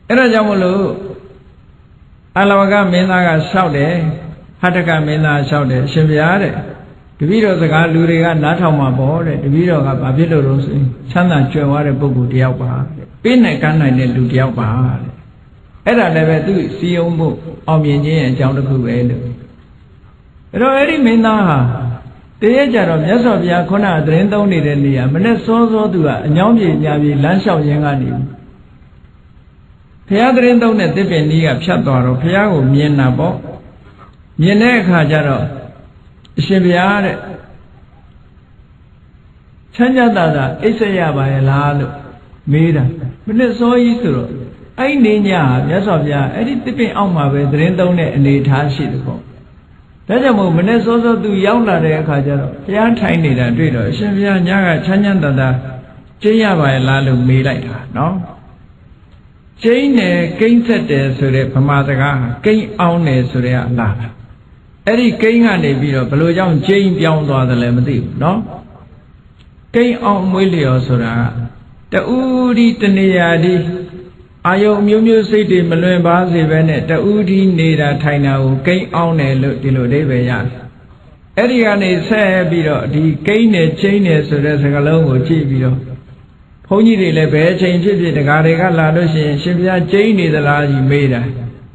အဲ့ဒါကြောင့်မလို့အလဝကမင်းသားကလျှောက်တယ်ဟတ္တကမင်းသားလျှောက်တယ်ရှင်ဗျာတဲ့တပည့်တော်စကားလူတွေကနားထောင်မှာပေါ့တဲ့တပည့်တော်ကဘာဖြစ်လို့လို့ဆိုရင်ချမ်းသာကြွယ်ဝတဲ့ပုဂ္ဂိုလ်တယောက်ပါတဲ့ပေးနိုင်ကမ်းနိုင်တဲ့လူတယောက်ပါတဲ့အဲ့ဒါလည်းပဲသူစီယုံဖို့အောင်မြင်ခြင်းရဲ့အကြောင်းတစ်ခုပဲလို့အဲ့တော့အဲ့ဒီမင်းသားဟာတရက်ကြတော့မြတ်စွာဘုရားခုနကသတင်းသုံးနေတဲ့နေရာမနဲ့စောစောသူကအညောင်းပြေညာပြေလမ်းလျှောက်ရင်းကနေဘုရားသတင်းသုံးတဲ့တစ်ပင်ကြီးကဖြတ်သွားတော့ဘုရားကိုမြင်တာပေါ့မြင်တဲ့အခါကျတော့အရှင်ဘုရားတဲ့ချမ်းသာတာအိပ်ဆက်ရပါရဲ့လားလို့မေးတာမနဲ့စောကြီးဆိုတော့အဲ့နေညမြတ်စွာဘုရားအဲ့ဒီတစ်ပင်အောက်မှာပဲသတင်းသုံးတဲ့အနေထားရှိတယ်ပေါ့ဒါကြောင့်မို့မနေ့စောစောသူရောက်လာတဲ့အခါကျတော့ဘုရားထိုင်နေတာတွေ့တော့အရှင်ဘုရားညကချမ်းသာကျင်းရပါရဲ့လားလို့မေးလိုက်တာနော်ကျင်းတယ်ကိန်းဆက်တယ်ဆိုတဲ့ဗမာစကားကိန်းအောင်တယ်ဆိုတဲ့အလားအဲ့ဒီကိန်းကနေပြီးတော့ဘယ်လိုကြောင့်ကျင်းပြောင်းသွားတယ်လဲမသိဘူးနော်ကိန်းအောင်မွေးလျော်ဆိုတာတူဒီတနေရာဒီအာယုံမျိုးမျိုးစိတ်တွေမလွင်ပါစေပဲနဲ့တူဒီနေတာထိုင်တာကိုကိန်းအောင်တယ်လို့ဒီလိုအဓိပ္ပာယ်ရတယ် အဲ့ဒီကနေဆက်ပြီးတော့ဒီကိန်းနဲ့ချင်းနဲ့ဆိုတဲ့စကားလုံးကိုကြည့်ပြီးတော့ဘုန်းကြီးတွေလည်းဘယ်ချိန်ဖြစ်ဖြစ်တကားတွေကလာလို့ရှိရင်ရှင်ဘုရားကျိန်းနေသလားကြီးမေးတာ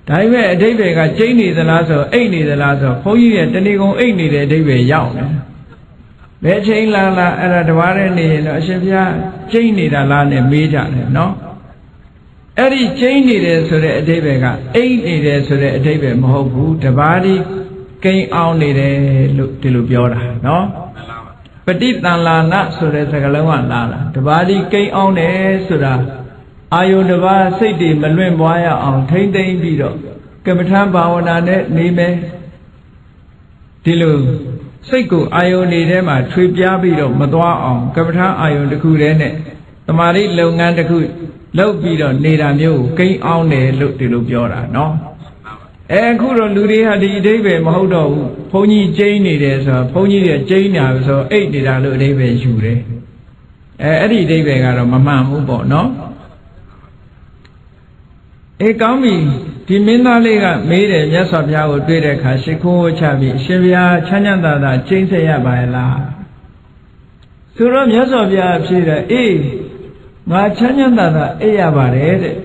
ဒါပေမဲ့အဓိပ္ပာယ်ကကျိန်းနေသလားဆိုအိတ်နေသလားဆိုဘုန်းကြီးရဲ့တဏီကုံအိတ်နေတဲ့အဓိပ္ပာယ်ရောက်တယ်ဘယ်ချိန်လာအဲ့ဒါတဘာတဲ့နေရင်တော့အရှင်ဘုရားကျိန်းနေတာလားနဲ့မေးကြတယ်နော်အဲ့ဒီကျိန်းနေတယ်ဆိုတဲ့အဓိပ္ပာယ်ကအိတ်နေတယ်ဆိုတဲ့အဓိပ္ပာယ်မဟုတ်ဘူးတဘာဒီကိန်းအောင်နေတယ်လို့ဒီလိုပြောတာနော်ပฏิတန်လာနဆိုတဲ့စကားလုံးကလာတာတဘာဒီကိန်းအောင်တယ်ဆိုတာအာယုတဘာစိတ်တွေမလွင့်ပွားရအောင်ထိမ့်သိမ့်ပြီးတော့ကမ္မထာဘာဝနာနဲ့နေမယ်ဒီလိုစိတ်ကိုအာယုန်တွေထဲမှာထွေပြားပြီးတော့မသွားအောင်ကမ္မထာအာယုန်တစ်ခုတည်းနဲ့တမာတိလုပ်ငန်းတစ်ခုလုပ်ပြီးတော့နေတာမျိုးကိုကိန်းအောင်တယ်လို့ဒီလိုပြောတာနော်အခုတော့လူတွေဟာဒီအဓိပ္ပာယ်မဟုတ်တော့ဘူးဘုန်းကြီးကျိန်းနေတယ်ဆိုတော့ဘုန်းကြီးတွေကျိန်းတာဆိုအိတ်နေတာလို့အဓိပ္ပာယ်ယူတယ်အဲ့ဒီအဓိပ္ပာယ်ကတော့မမှန်ဘူးပေါ့နော်ကောင်းပြီဒီမင်းသားလေးကမေးတယ်မြတ်စွာဘုရားကိုတွေ့တဲ့အခါရှ िख ိုးဝချပြီးအရှင်ဘုရားချမ်းချမ်းသာသာကျိန်းဆက်ရပါရဲ့လားဆိုတော့မြတ်စွာဘုရားဖြေတယ်အေးငါချမ်းချမ်းသာသာအိပ်ရပါတယ်တဲ့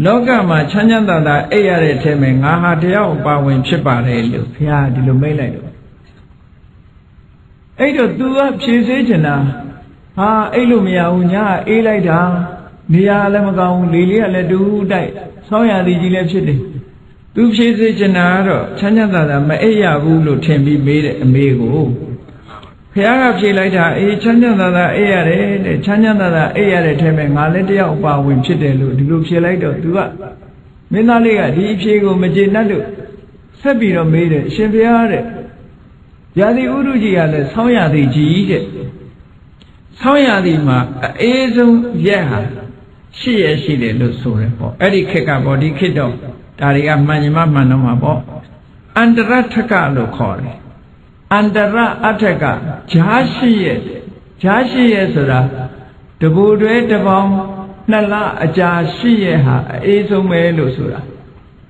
လောကမှာချမ်းချမ်းသာသာအိပ်ရတဲ့အထဲမှာငါဟာတယောက်ပါဝင်ဖြစ်ပါတယ်လို့ဘုရားဒီလိုမိတ်လိုက်တော့အဲ့တော့ तू ကဖြေစေချင်တာဟာအိပ်လို့မရဘူးညာအေးလိုက်တာနေရာလည်းမကောင်းဘူးလေလေးကလည်းတူတိုက်ဆောင်းရသည်ကြီးလည်းဖြစ်တယ်သူဖြေစေချင်တာကတော့ချမ်းချမ်းသာသာမအိပ်ရဘူးလို့ထင်ပြီးမေးတဲ့အမေကိုဘုရားကဖြေလိုက်တာအေးချမ်းချမ်းသာသာအိပ်ရတယ်တဲ့ချမ်းချမ်းသာသာအိပ်ရတဲ့ထဲမှာငါလည်းတယောက်ပါဝင်ဖြစ်တယ်လို့ဒီလိုဖြေလိုက်တော့သူကမင်းသားလေးကဒီအဖြေကိုမကျေနပ်လို့ဆက်ပြီးတော့မေးတယ်အရှင်ဘုရားတဲ့ရာသီဥတုကြီးကလည်းဆောင်းရသည်ကြီးတဲ့ဆောင်းရသည်မှာအေးဆုံးရက်ဟာရှိရရှိတယ်လို့ဆိုတယ်ပေါ့အဲ့ဒီခေတ်ကပေါ့ဒီခေတ်တော့ဒါတွေကမှန်ညီမမှန်တော့မှာပေါ့အန္တရထကလို့ခေါ်တယ်အန္တရအထကဂျားရှိရဂျားရှိရဆိုတာတဘူတွဲတပေါင်းနှစ်လအကြာရှိရဟာအေးဆုံးပဲလို့ဆိုတာ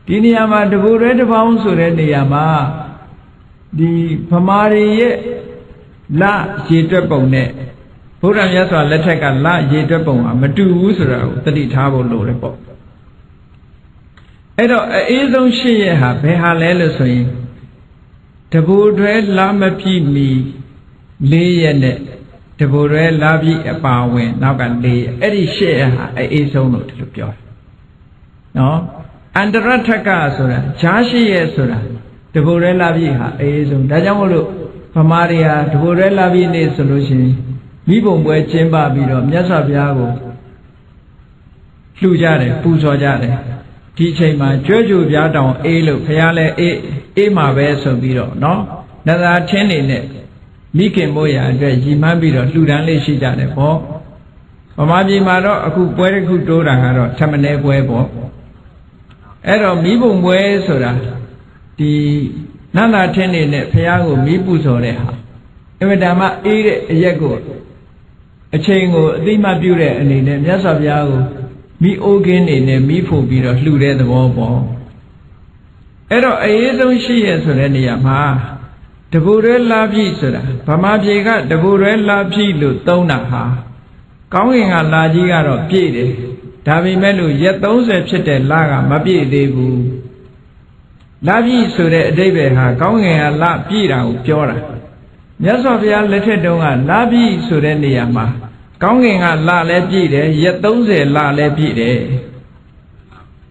ဒီနေရာမှာတဘူတွဲတပေါင်းဆိုတဲ့နေရာမှာဒီဗမာတွေရဲ့လရေတွက်ပုံနဲ့ဘုရားမြတ်စွာလက်ထက်ကလရေတွက်ပုံကမတူဘူးဆိုတာကိုသတိထားဖို့လိုတယ်ပေါ့အဲ့တော့အေးဆုံးရှိရဟာဘယ်ဟာလဲလို့ဆိုရင်တဘူတွဲလမပြည့်မီ4ရက်နဲ့တဘူတွဲလပြည့်အပါဝင်နောက်က4ရက်အဲ့ဒီရှိရဟာအေးဆုံးလို့ဒီလိုပြောတယ်နော်အန္တရထကဆိုတာဂျားရှိရဆိုတာတဘူတွဲလပြည့်ဟာအေးဆုံးဒါကြောင့်မို့လို့ဗမာတွေဟာတဘူတွဲလပြည့်နေဆိုလို့ရှိရင်မိဘုံပွဲကျင်းပပြီးတော့မြတ်စွာဘုရားကိုလှူကြတယ်ပူဇော်ကြတယ်ဒီအချိန်မှာကြွကြွပြားတောင်အေးလို့ဘုရားလည်းအေးမှာပဲဆိုပြီးတော့နော်နသာထင်းနေနဲ့မိခင်မိုးရာအတွက်ရည်မှန်းပြီးတော့လှူဒန်းလေးရှိကြတယ်ပေါ့ဗမာပြည်မှာတော့အခုပွဲတစ်ခုတိုးတာကတော့ထမနေပွဲပေါ့အဲ့တော့မိဘုံပွဲဆိုတာဒီနသာထင်းနေနဲ့ဘုရားကိုမိပူဇော်တဲ့ဟာအမတန်မှအေးတဲ့အရက်ကိုအချိန်ကိုအတိမပြုတဲ့အနေနဲ့မြတ်စွာဘုရားကိုမိအိုးကင်းနေနဲ့မိဖို့ပြီးတော့လှူတဲ့သဘောပေါ့အဲ့တော့အေးဆုံးရှိရဆိုတဲ့နေရာမှာတဘူရဲလာပြီဆိုတာဗမာပြည်ကတဘူရဲလာပြီလို့သုံးတာဟာကောင်းကင်ကလာကြီးကတော့ပြည့်တယ်ဒါပေမဲ့လို့ရက်30ဖြစ်တဲ့လကမပြည့်သေးဘူးလာပြီဆိုတဲ့အဓိပ္ပာယ်ဟာကောင်းကင်ကလပြည့်တာကိုပြောတာမြတ်စွာဘုရားလက်ထက်တုန်းကလာပြီဆိုတဲ့နေရာမှာကောင်းကင်ကလလည်းပြည့်တယ်ရက်30လလည်းပြည့်တယ်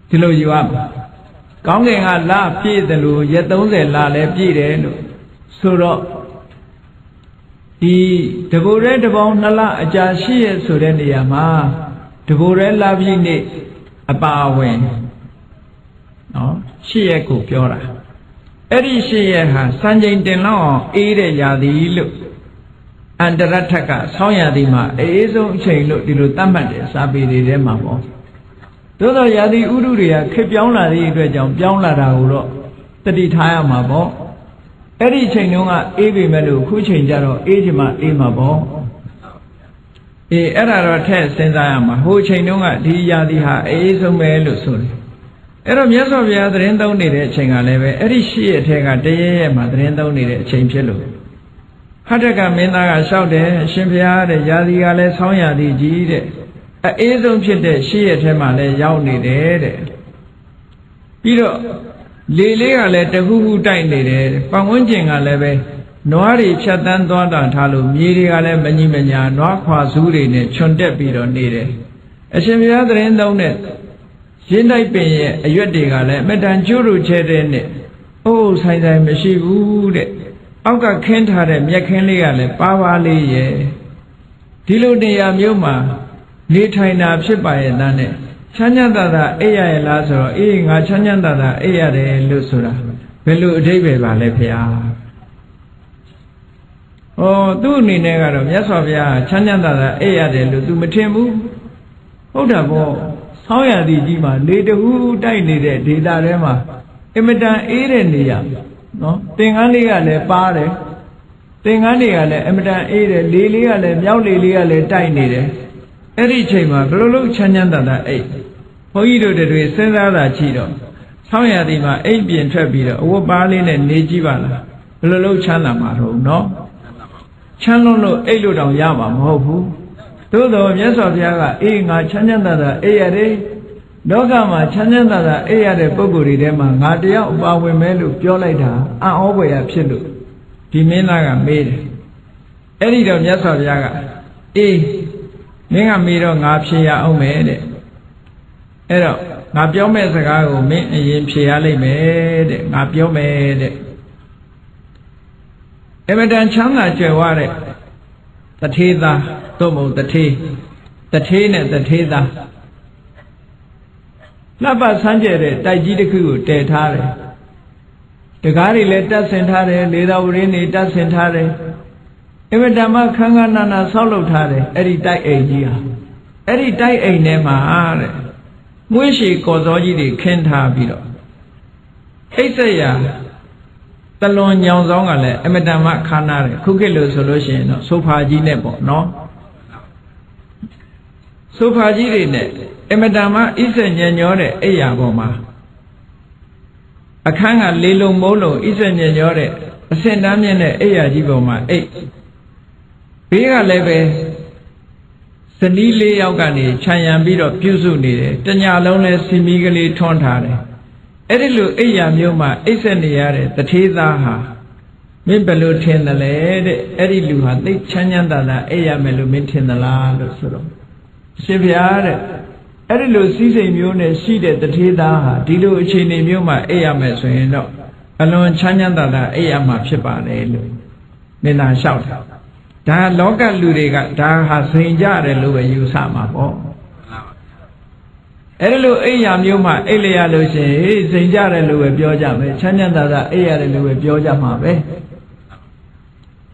ဒီလိုယူရမှာကောင်းကင်ကလပြည့်တယ်လို့ရက်30လလည်းပြည့်တယ်လို့ဆိုတော့ဒီတဘူရဲတပေါင်း2လအကြာရှိရဆိုတဲ့နေရာမှာတဘူရဲလပြည့်နေ့အပါဝင်နော်ရှိရကိုပြောတာအဲ့ဒီရှိရဟာစံချိန်တင်လောက်အောင်အေးတဲ့ရာသီလို့အန္တရထကဆောင်းရာသီမှာအေးဆုံးအချိန်လို့ဒီလိုသတ်မှတ်တယ်စာပေတွေထဲမှာပေါ့သို့သောရာသီဥတုတွေကခက်ပြောင်းလာတဲ့အတွက်ကြောင့်ပြောင်းလာတာကိုတော့တတိထားရမှာပေါ့အဲ့ဒီအချိန်တုန်းကအေးပေမဲ့လို့ခုချိန်ကျတော့အေးချင်မှအေးမှာပေါ့အဲ့ဒါတော့ထည့်စဉ်းစားရမှာဟိုချိန်တုန်းကဒီရာသီဟာအေးဆုံးပဲလို့ဆိုတယ်အဲ့တော့မြတ်စွာဘုရားသတင်းသုံးနေတဲ့အချိန်ကလည်းပဲအဲ့ဒီရှိရတဲ့ထဲကတရရဲ့မှာသတင်းသုံးနေတဲ့အချိန်ဖြစ်လို့ Hataka Menaga shouted, Shimpia, the Yadi Sonya di G. A Azum Pit, she at him, Yauni dead. Piro Lily, let the who died dead, Pamunjing a leve, Noari Chatan Donda Talu, Miri ale Menimania, Noakwa Zuri, Chondepido needed. A Shimpia the end down it. Jindai Pay, a Yudigale, Medan Juru Chedin. Oh, Saida Meshi wood. Auka Kent had a Yakenliale, Pavali ye. Diludea Muma, Nitaina Shipai Nane. Chanyanda, Ea Lazaro, eating a Chanyanda, Ea de Lusura. Velu David Valepia. Oh, do ni negaro, Yasovia, Chanyanda, Ea de Lutumetimu. Hold up, Soya di Jima, later who died needed, Dida Rema. Emetan Eden, no? Tingalia le pare, Tingalia le Emetan Eden, Lilia le Yaulia le tiny. Every chamber, Blue Chanyanda 8. Hoido de Senda Chido. Soya Dima, 8 being Trebido, O Balin and Nijivana. Blue Chana Maro, no? Chano Elo down Yama, Mohu. Todo yes of Yaga, eating a Chanyanda, A. Dogama Chanyanda, Ea de Boguri Dema, Nadia, Bawe Melu, Jolida, always absolute. Timinaga made. Eddie of Yasov Yaga. Ninga Mido Napsia Omede. Edo, Napio Mesago, Min and Yimpiali made, Napio made. Emedan Chana Jaware. The Tida, Tomo, the tea. The tea and the Tida. Lapa Sanjay, Tajiku, Tetare. The Gari let us entare, Leda Urini does entare. Even Dama Kanganana solo tare, Eri die a year. Eri die a nema are. Muishi Kozoji Kenta Bido. Keisaya Talon Yangzongale, Emedama Kanare, Kukelo solution, Sofaji nebo, no? Sofaji net. Emadama is a Nyanyore, Eyaboma. A Kanga Lilo Molo is a Nyanyore, a Sendamian Eyajiboma, 8. Bega Leve Sanili Yaugani, Chayambido, Pusuni, Tanya Lone Simigali Tontare. Edilu Eyamuma, Iseniare, the Tizaha. Mimbelu Tendale, Ediluha, the Chanyanda, Eyamelu Mintinala, Lusuro. Siviare. Edilu season mune seated the Tida, Dilu Chini Muma, Eyames, alone Chanyanda, Eyama Chipane. Nina shout. Da Loga Ludiga, da has Rinjare Luba Yusama. Edilu Eyam Yuma, Elia Luce, Zinjare Lua Biojame, Chanyanda, Eya Lua Biojama.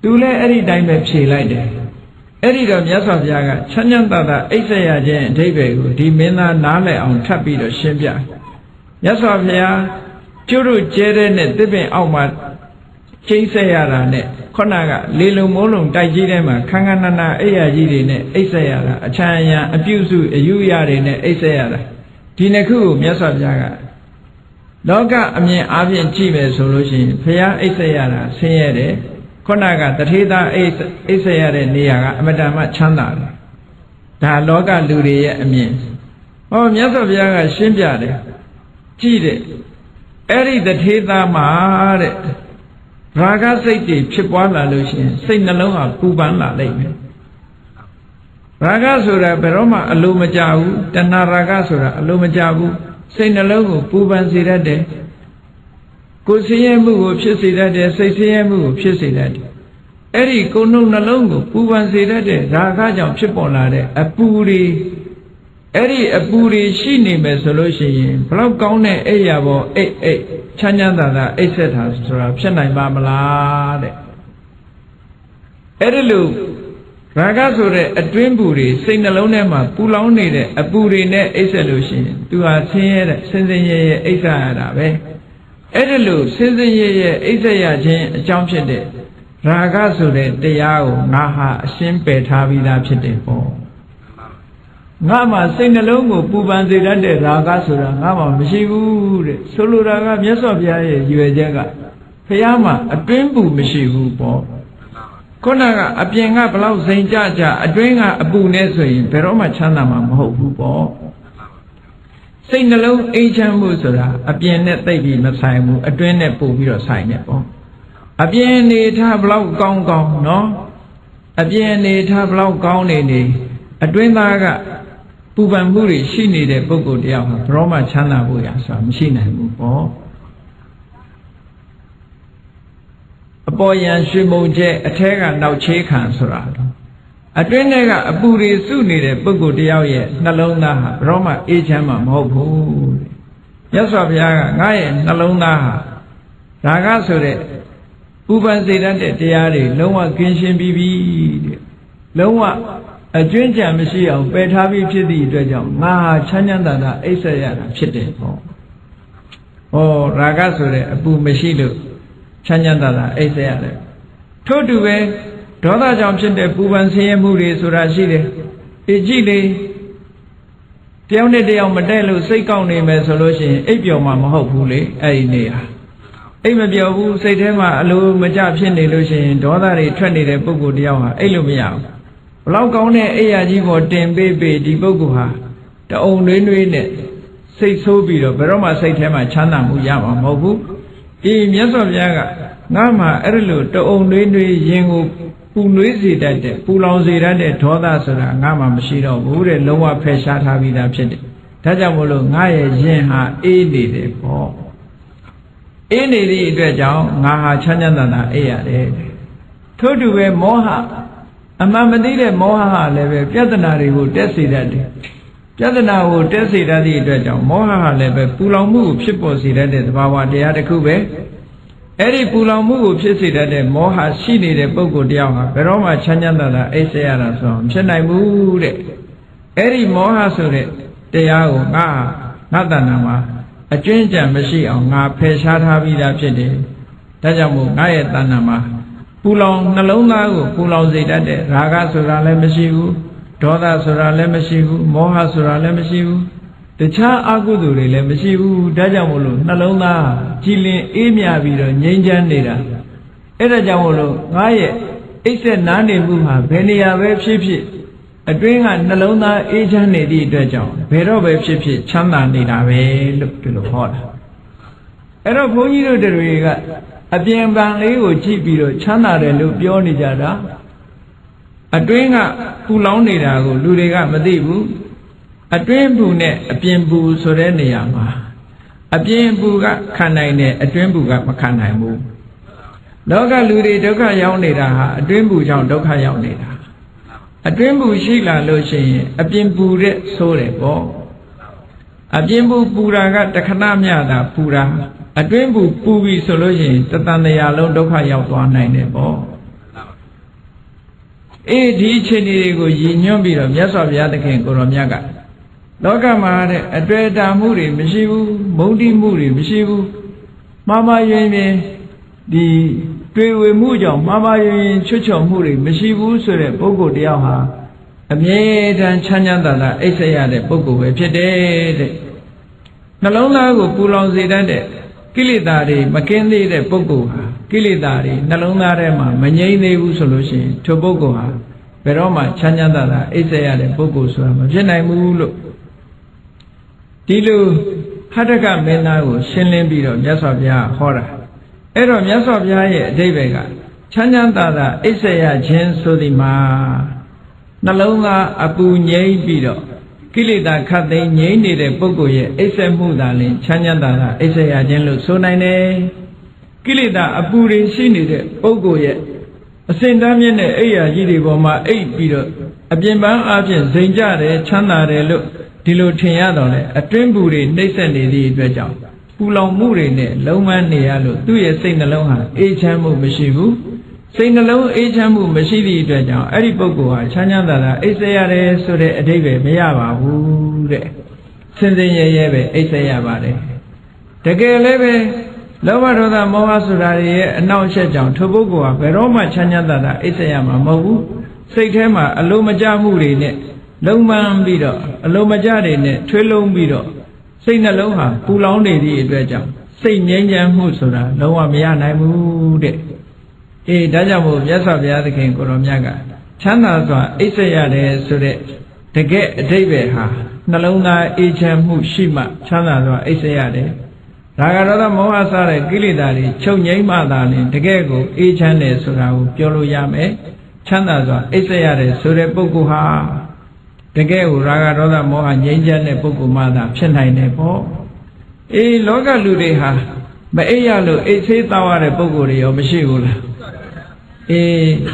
Dule Edi Dime Chi like that. Editor Yasov Yaga, Chanyanda, Isaya Jen, David, Dimina Nale on Tapido Shimbia. Yasov Ya, Juru Jeren, Dipping Outmat, Chisayara net, Konaga, Lilu Molum, Dajidema, Kanganana, Eya net, Isayara, Achaya, Abusu, Uyari net, Isayara. Tinaku, Yasov Yaga. Loga, I mean, Avian Chive solution, Pia Isayara, Sayere. Konaga, the Hida Isayare Niaga, Madama Chanda. Da Loga Luria means. Oh, Yasov Yaga Shimbiade. Chide. Eri the Hida Maare. Raga Sati, Chipwala Lucian, Saint Naloha, Pubana Lake. Ragasura, Beroma, Alumajau, Dana Ragasura, Alumajabu, Saint Nalogo, Puban Sirade. Kusiamu, Pisida, Sasiamu, Pisida. Eri Kono Nalongo, Puban Sirade, Ragaja, Chipolade, a Puri. Eri a Puri, she named a solution. Plogone, Ayabo, Chanyanda, etc. Shanai Bamalade. Erilu. Ragasure, a twin buri, sing alonema, Pulone, a buri net a solution. To our senior, sending ye Isarabe. Edilu, sending ye Isaya Jane, a junction day. Ragasure, de Yao, Naha, Simpe Tavida Pitipo. Nama, sing alongo, Pubanzi, Ragasura, Nama, Mishigu, Soluraga, Yasovia, Uejaga. Payama, a twin boo, Mishigu, Paul. ခုနကအပြင်ကဘလောက်စိန်ကြကြအတွင်းကအပူနဲ့ဆိုရင်ဘယ်တော့မှချမ်းသာမှာမဟုတ်ဘူးပေါ့စိတ်နှလုံးအေးချမ်းမှုဆိုတာအပြင်နဲ့သိပ်ပြီးမဆိုင်ဘူးအတွင်းနဲ့ပို့ပြီးတော့ဆိုင်နေပေါ့အပြင်နေထားဘလောက်ကောင်းကောင်းနော်အပြင်နေထားဘလောက်ကောင်းနေအတွင်းသားကပူပန်မှုတွေရှိနေတဲ့ပုဂ္ဂိုလ်တယောက်ဟာဘယ်တော့မှချမ်းသာဖို့ရဆိုတာမရှိနိုင်ဘူးပေါ့အပေါ်ယံရွှေမုံကျဲအထဲကနောက်ချေးခံဆိုတာအတွင်းထဲကအပူတွေစုနေတဲ့ပုဂ္ဂိုလ်တယောက်ရဲ့နှလုံးသားဟာဘယ်တော့မှအေးချမ်းမှာမဟုတ်ဘူးမြတ်စွာဘုရားကငါရဲ့နှလုံးသားဟာဒါကဆိုတဲ့ပူပန်စေတတ်တဲ့တရားတွေလုံးဝကင်းရှင်းပြီးပြီတဲ့လုံးဝအကျွင်းကြံမရှိအောင်ပယ်ထားပြီးဖြစ်သည့်အတွက်ကြောင့်ငါဟာချမ်းချမ်းသာသာအိပ်ဆက်ရတာဖြစ်တယ်ပေါ့ဟောရာဂဆိုတဲ့အပူမရှိလို့ချမ်းချမ်းသာသာအိပ်ဆက်ရတယ်ထို့တူပဲဒေါသကြောင့်ဖြစ်တဲ့ပူပန်ဆင်းရဲမှုတွေဆိုတာရှိတယ်အေးကြည့်လေတယောက်နဲ့တယောက်မတည့်လို့စိတ်ကောက်နေမယ်ဆိုလို့ရှိရင်အိပ်ပျော်မှာမဟုတ်ဘူးလေအဲ့ဒီနေဟာအိပ်မပျော်ဘူးစိတ်ထဲမှာအလိုမကျဖြစ်နေလို့ရှိရင်ဒေါသတွေထွက်နေတဲ့ပုဂ္ဂိုလ်တယောက်ဟာအိပ်လို့မရဘူးဘလောက်ကောင်းတဲ့အိယာကြီးပေါ်တင်ပေးဒီပုဂ္ဂိုလ်ဟာတအုံနှွေးနှွေးနဲ့စိတ်ဆိုးပြီးတော့ဘယ်တော့မှစိတ်ထဲမှာချမ်းသာမှုရမှာမဟုတ်ဘူးဒီမြတ်စွာဘုရားကငါမှအဲ့လိုတအုံနှွေးနှွေးရင်ကိုပူနွေးစေတတ်တဲ့ပူလောင်စေတတ်တဲ့ဒေါသဆိုတာငါမှမရှိတော့ဘူးတဲ့လုံးဝဖယ်ရှားထားပြီးသားဖြစ်တယ်ဒါကြောင့်မို့လို့ငါရဲ့ရင်ဟာအေးနေတယ်ပေါ့အေးနေသည့်အတွက်ကြောင့်ငါဟာချမ်းချမ်းသာသာအေးရတယ်ထို့တူပဲမောဟအမှန်မသိတဲ့မောဟဟာလည်းပဲပြဿနာတွေကိုတက်စေတတ်တယ်ပြဿနာကိုတက်စေတတ်သည့်အတွက်ကြောင့်မောဟဟာလည်းပဲပူလောင်မှုကိုဖြစ်ပေါ်စေတတ်တဲ့သဘာဝတရားတစ်ခုပဲအဲ့ဒီပူလောင်မှုကိုဖြစ်စေတတ်တဲ့မောဟရှိနေတဲ့ပုဂ္ဂိုလ်တယောက်ဟာဘယ်တော့မှချမ်းချမ်းသာသာအိပ်ဆက်ရတာဆိုတော့မဖြစ်နိုင်ဘူးတဲ့အဲ့ဒီမောဟဆိုတဲ့တရားကိုငါတဏ္ဍာမှာအကျွင်းကြံမရှိအောင်ငါဖယ်ရှားထားပြီးသားဖြစ်တယ်ဒါကြောင့်မို့ငါရဲ့တဏ္ဍာမှာပူလောင်နှလုံးသားကိုပူလောင်စေတတ်တဲ့ရာဂဆိုတာလည်းမရှိဘူးဒေါသဆိုတာလည်းမရှိဘူးမောဟဆိုတာလည်းမရှိဘူးတခြားအကုသိုလ်တွေလည်းမရှိဘူးဒါကြောင့်မို့လို့နှလုံးသားကြည်လင်အေးမြပြီးတော့ငြိမ်းချမ်းနေတာအဲ့ဒါကြောင့်မို့လို့ငါရဲ့အိပ်ဆက်နားနေမှုဟာဘယ်နေရာပဲဖြစ်ဖြစ်အတွင်းကနှလုံးသားအေးချမ်းနေသည့်အတွက်ကြောင့်ဘယ်တော့ပဲဖြစ်ဖြစ်ချမ်းသာနေတာပဲလို့ဒီလိုဟောတာအဲ့တော့ဘုန်းကြီးတို့တွေကအပြင်ပံလေးကိုကြည့်ပြီးတော့ချမ်းသာတယ်လို့ပြောနေကြတာအတွင်းကပူလောင်နေတာကိုလူတွေကမသိဘူးအတွင်းပူနဲ့အပြင်ပူဆိုတဲ့နေရာမှာအပြင်ပူကခံနိုင်တယ်အတွင်းပူကမခံနိုင်ဘူးလောကလူတွေဒုက္ခရောက်နေတာဟာအတွင်းပူကြောင့်ဒုက္ခရောက်နေတာအတွင်းပူရှိလာလို့ရှိရင်အပြင်ပူတဲ့ဆိုးတယ်ပေါ့အပြင်ပူပူတာကတခဏမျှတာပူတာအတွင်းပူပြီဆိုလို့ရှိရင်တသံတရားလုံးဒုက္ခရောက်သွားနိုင်တယ်ပေါ့အေးဒီအခြေအနေတွေကိုရည်ညွှန်းပြီးတော့မြတ်စွာဘုရားသခင်ကိုရောမြတ်ကလောကမှာတဲ့အတွေ့အကြုံမှုတွေမရှိဘူးမုန်းတိမှုတွေမရှိဘူးမှားမှားယွင်းယွင်းဒီတွေ့ဝေမှုကြောင့်မှားမှားယွင်းယွင်းချွတ်ချော်မှုတွေမရှိဘူးဆိုတဲ့ပုဂ္ဂိုလ်တယောက်ဟာအမြဲတမ်းချမ်းသာသာအိပ်ဆက်ရတဲ့ပုဂ္ဂိုလ်ပဲဖြစ်တယ်တဲ့နှလုံးသားကိုပူလောင်စေတတ်တဲ့ကိလေသာတွေမကင်းသေးတဲ့ပုဂ္ဂိုလ်ဟာကိလေသာတွေနှလုံးသားထဲမှာမငြိမ့်သေးဘူးဆိုလို့ရှိရင်ထိုပုဂ္ဂိုလ်ဟာဘယ်တော့မှချမ်းသာသာအိပ်ဆက်ရတဲ့ပုဂ္ဂိုလ်ဆိုတာမဖြစ်နိုင်ဘူးလို့ဒီလိုဟတ္တကမင်းသားကိုရှင်းလင်းပြီးတော့မြတ်စွာဘုရားဟောတာအဲ့တော့မြတ်စွာဘုရားရဲ့အဓိပ္ပာယ်ကချမ်းသာသာအိပ်ဆက်ရခြင်းဆိုသည်မှာနှလုံးသားအပူငြိမ့်ပြီးတော့ကိလေသာခတ်သိမ်းငြိမ့်နေတဲ့ပုဂ္ဂိုလ်ရဲ့အိပ်ဆက်မှုသာလင်ချမ်းသာသာအိပ်ဆက်ရခြင်းလို့ဆိုနိုင်တယ်ကိလေသာအပူတွေရှိနေတဲ့ပုဂ္ဂိုလ်ရဲ့အစဉ်တမ်းမြင့်တဲ့အိယာကြီးတွေပေါ်မှာအိပ်ပြီးတော့အပြင်ပန်းအပြင်ဇိမ်ကြတယ်ချမ်းသာတယ်လို့ဒီလိုထင်ရတော့လေအတွင်းပူတွေနှိမ့်ဆက်နေသည့်အတွက်ကြောင့်ပူလောင်မှုတွေနဲ့လုံးဝနေရလို့သူ့ရဲ့စိတ်နှလုံးဟာအေးချမ်းမှုမရှိဘူးစိတ်နှလုံးအေးချမ်းမှုမရှိသည့်အတွက်ကြောင့်အဲ့ဒီပုဂ္ဂိုလ်ဟာချမ်းသာတာအိပ်ဆက်ရတယ်ဆိုတဲ့အဓိပ္ပာယ်မရပါဘူးတဲ့စင်စင်ရဲရဲပဲအိပ်ဆက်ရပါတယ်တကယ်လည်းပဲလောဘဒေါသမောဟဆိုတာတွေရဲ့အနောက်အချက်ကြောင့်ထိုပုဂ္ဂိုလ်ဟာဘယ်တော့မှချမ်းသာတာအိပ်ဆက်ရမှာမဟုတ်ဘူးစိတ်ထဲမှာအလိုမကျမှုတွေနဲ့လုံးပန်းပြီးတော့အလိုမကျတွေနဲ့ထွေးလုံးပြီးတော့စိတ်နှလုံးဟာပူလောင်နေသည့်အတွက်ကြောင့်စိတ်ငြိမ်းချမ်းမှုဆိုတာလုံးဝမရနိုင်ဘူးတဲ့ ဒါကြောင့်မို့မြတ်စွာဘုရားသခင်ကိုရောမြတ်ကချမ်းသာစွာအိပ်စက်ရတယ်ဆိုတဲ့တကယ်အဓိပ္ပာယ်ဟာနှလုံးသားအေးချမ်းမှုရှိမှချမ်းသာစွာအိပ်စက်ရတယ်ရာဂဒေါသမောဟစတဲ့ကိလေသာတွေချုပ်ငြိမ်းမှသာလျှင်တကယ်ကိုအေးချမ်းတယ်ဆိုတာကိုပြောလို့ရမယ်ချမ်းသာစွာအိပ်စက်ရတယ်ဆိုတဲ့ပုဂ္ဂိုလ်ဟာတကယ်ကိုရာဂဒေါသမောဟငြိမ်းချမ်းတဲ့ပုဂ္ဂိုလ်မှသာဖြစ်နိုင်တယ်ပေါ့လောကလူတွေဟာမအိပ်ရလို့အိပ်ဆေးတောက်ရတဲ့ပုဂ္ဂိုလ်တွေရောမရှိဘူးလား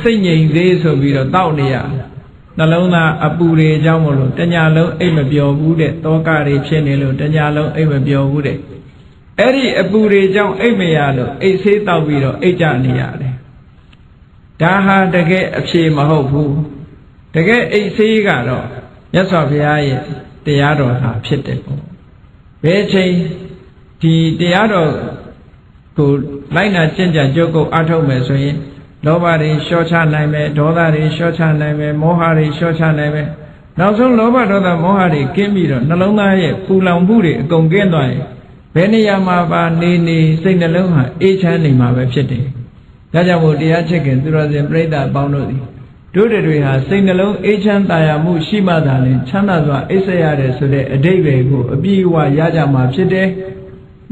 စိတ်ငြိမ်သေးဆိုပြီးတော့တောက်နေရနှလုံးသားအပူတွေအကြောင်းမလို့တညာလုံးအိပ်မပျော်ဘူးတဲ့တောကတွေဖြစ်နေလို့တညာလုံးအိပ်မပျော်ဘူးတဲ့အဲ့ဒီအပူတွေကြောင့်အိပ်မရလို့အိပ်ဆေးတောက်ပြီးတော့အိပ်ကြနေရတယ်ဒါဟာတကယ်အဖြေမဟုတ်ဘူးတကယ်အိပ်ဆေးကတော့မြတ်စွာဘုရားရဲ့တရားတော်ဟာဖြစ်တယ်ပေါ့ဘယ်ချိန်ဒီတရားတော်ကိုလိုက်နာကျင့်ကြံကြိုးကုပ်အားထုတ်မယ်ဆိုရင်လောဘတွေလျှော့ချနိုင်မယ်ဒေါသတွေလျှော့ချနိုင်မယ်မောဟတွေလျှော့ချနိုင်မယ်နောက်ဆုံးလောဘဒေါသမောဟတွေကင်းပြီးတော့နှလုံးသားရဲ့ပူလောင်မှုတွေအကုန်ကင်းသွားရင်ဘယ်နေရာမှာပါနေစိတ်နှလုံးဟာအေးချမ်းနေမှာပဲဖြစ်တယ်ဒါကြောင့်မို့တရားချစ်ခင်သူတော်စင်ပြိဿအပေါင်းတို့သည်တို့တွေဟာစိတ်နှလုံးအေးချမ်းသာယာမှုရှိမှသာလျှင်ချမ်းသာစွာအိပ်စက်ရတယ်ဆိုတဲ့အဓိပ္ပာယ်ကိုအပြည့်အဝရကြမှာဖြစ်တယ်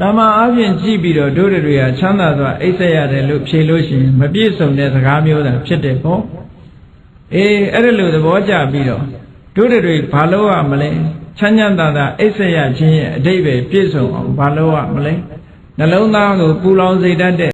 တမန်အားဖြင့်ကြည့်ပြီးတော့တို့တွေဟာချမ်းသာစွာအိပ်စက်ရတယ်လို့ဖြေလို့ရှိရင်မပြည့်စုံတဲ့စကားမျိုးသာဖြစ်တယ်ပေါ့အဲ့ဒါလို့သဘောကျပြီးတော့တို့တွေဘာလို့ရမလဲချမ်းချမ်းသာသာအိပ်စက်ရခြင်းရဲ့အဓိပ္ပာယ်ပြည့်စုံအောင်ဘာလို့ရမလဲနှလုံးသားကိုပူလောင်စေတတ်တဲ့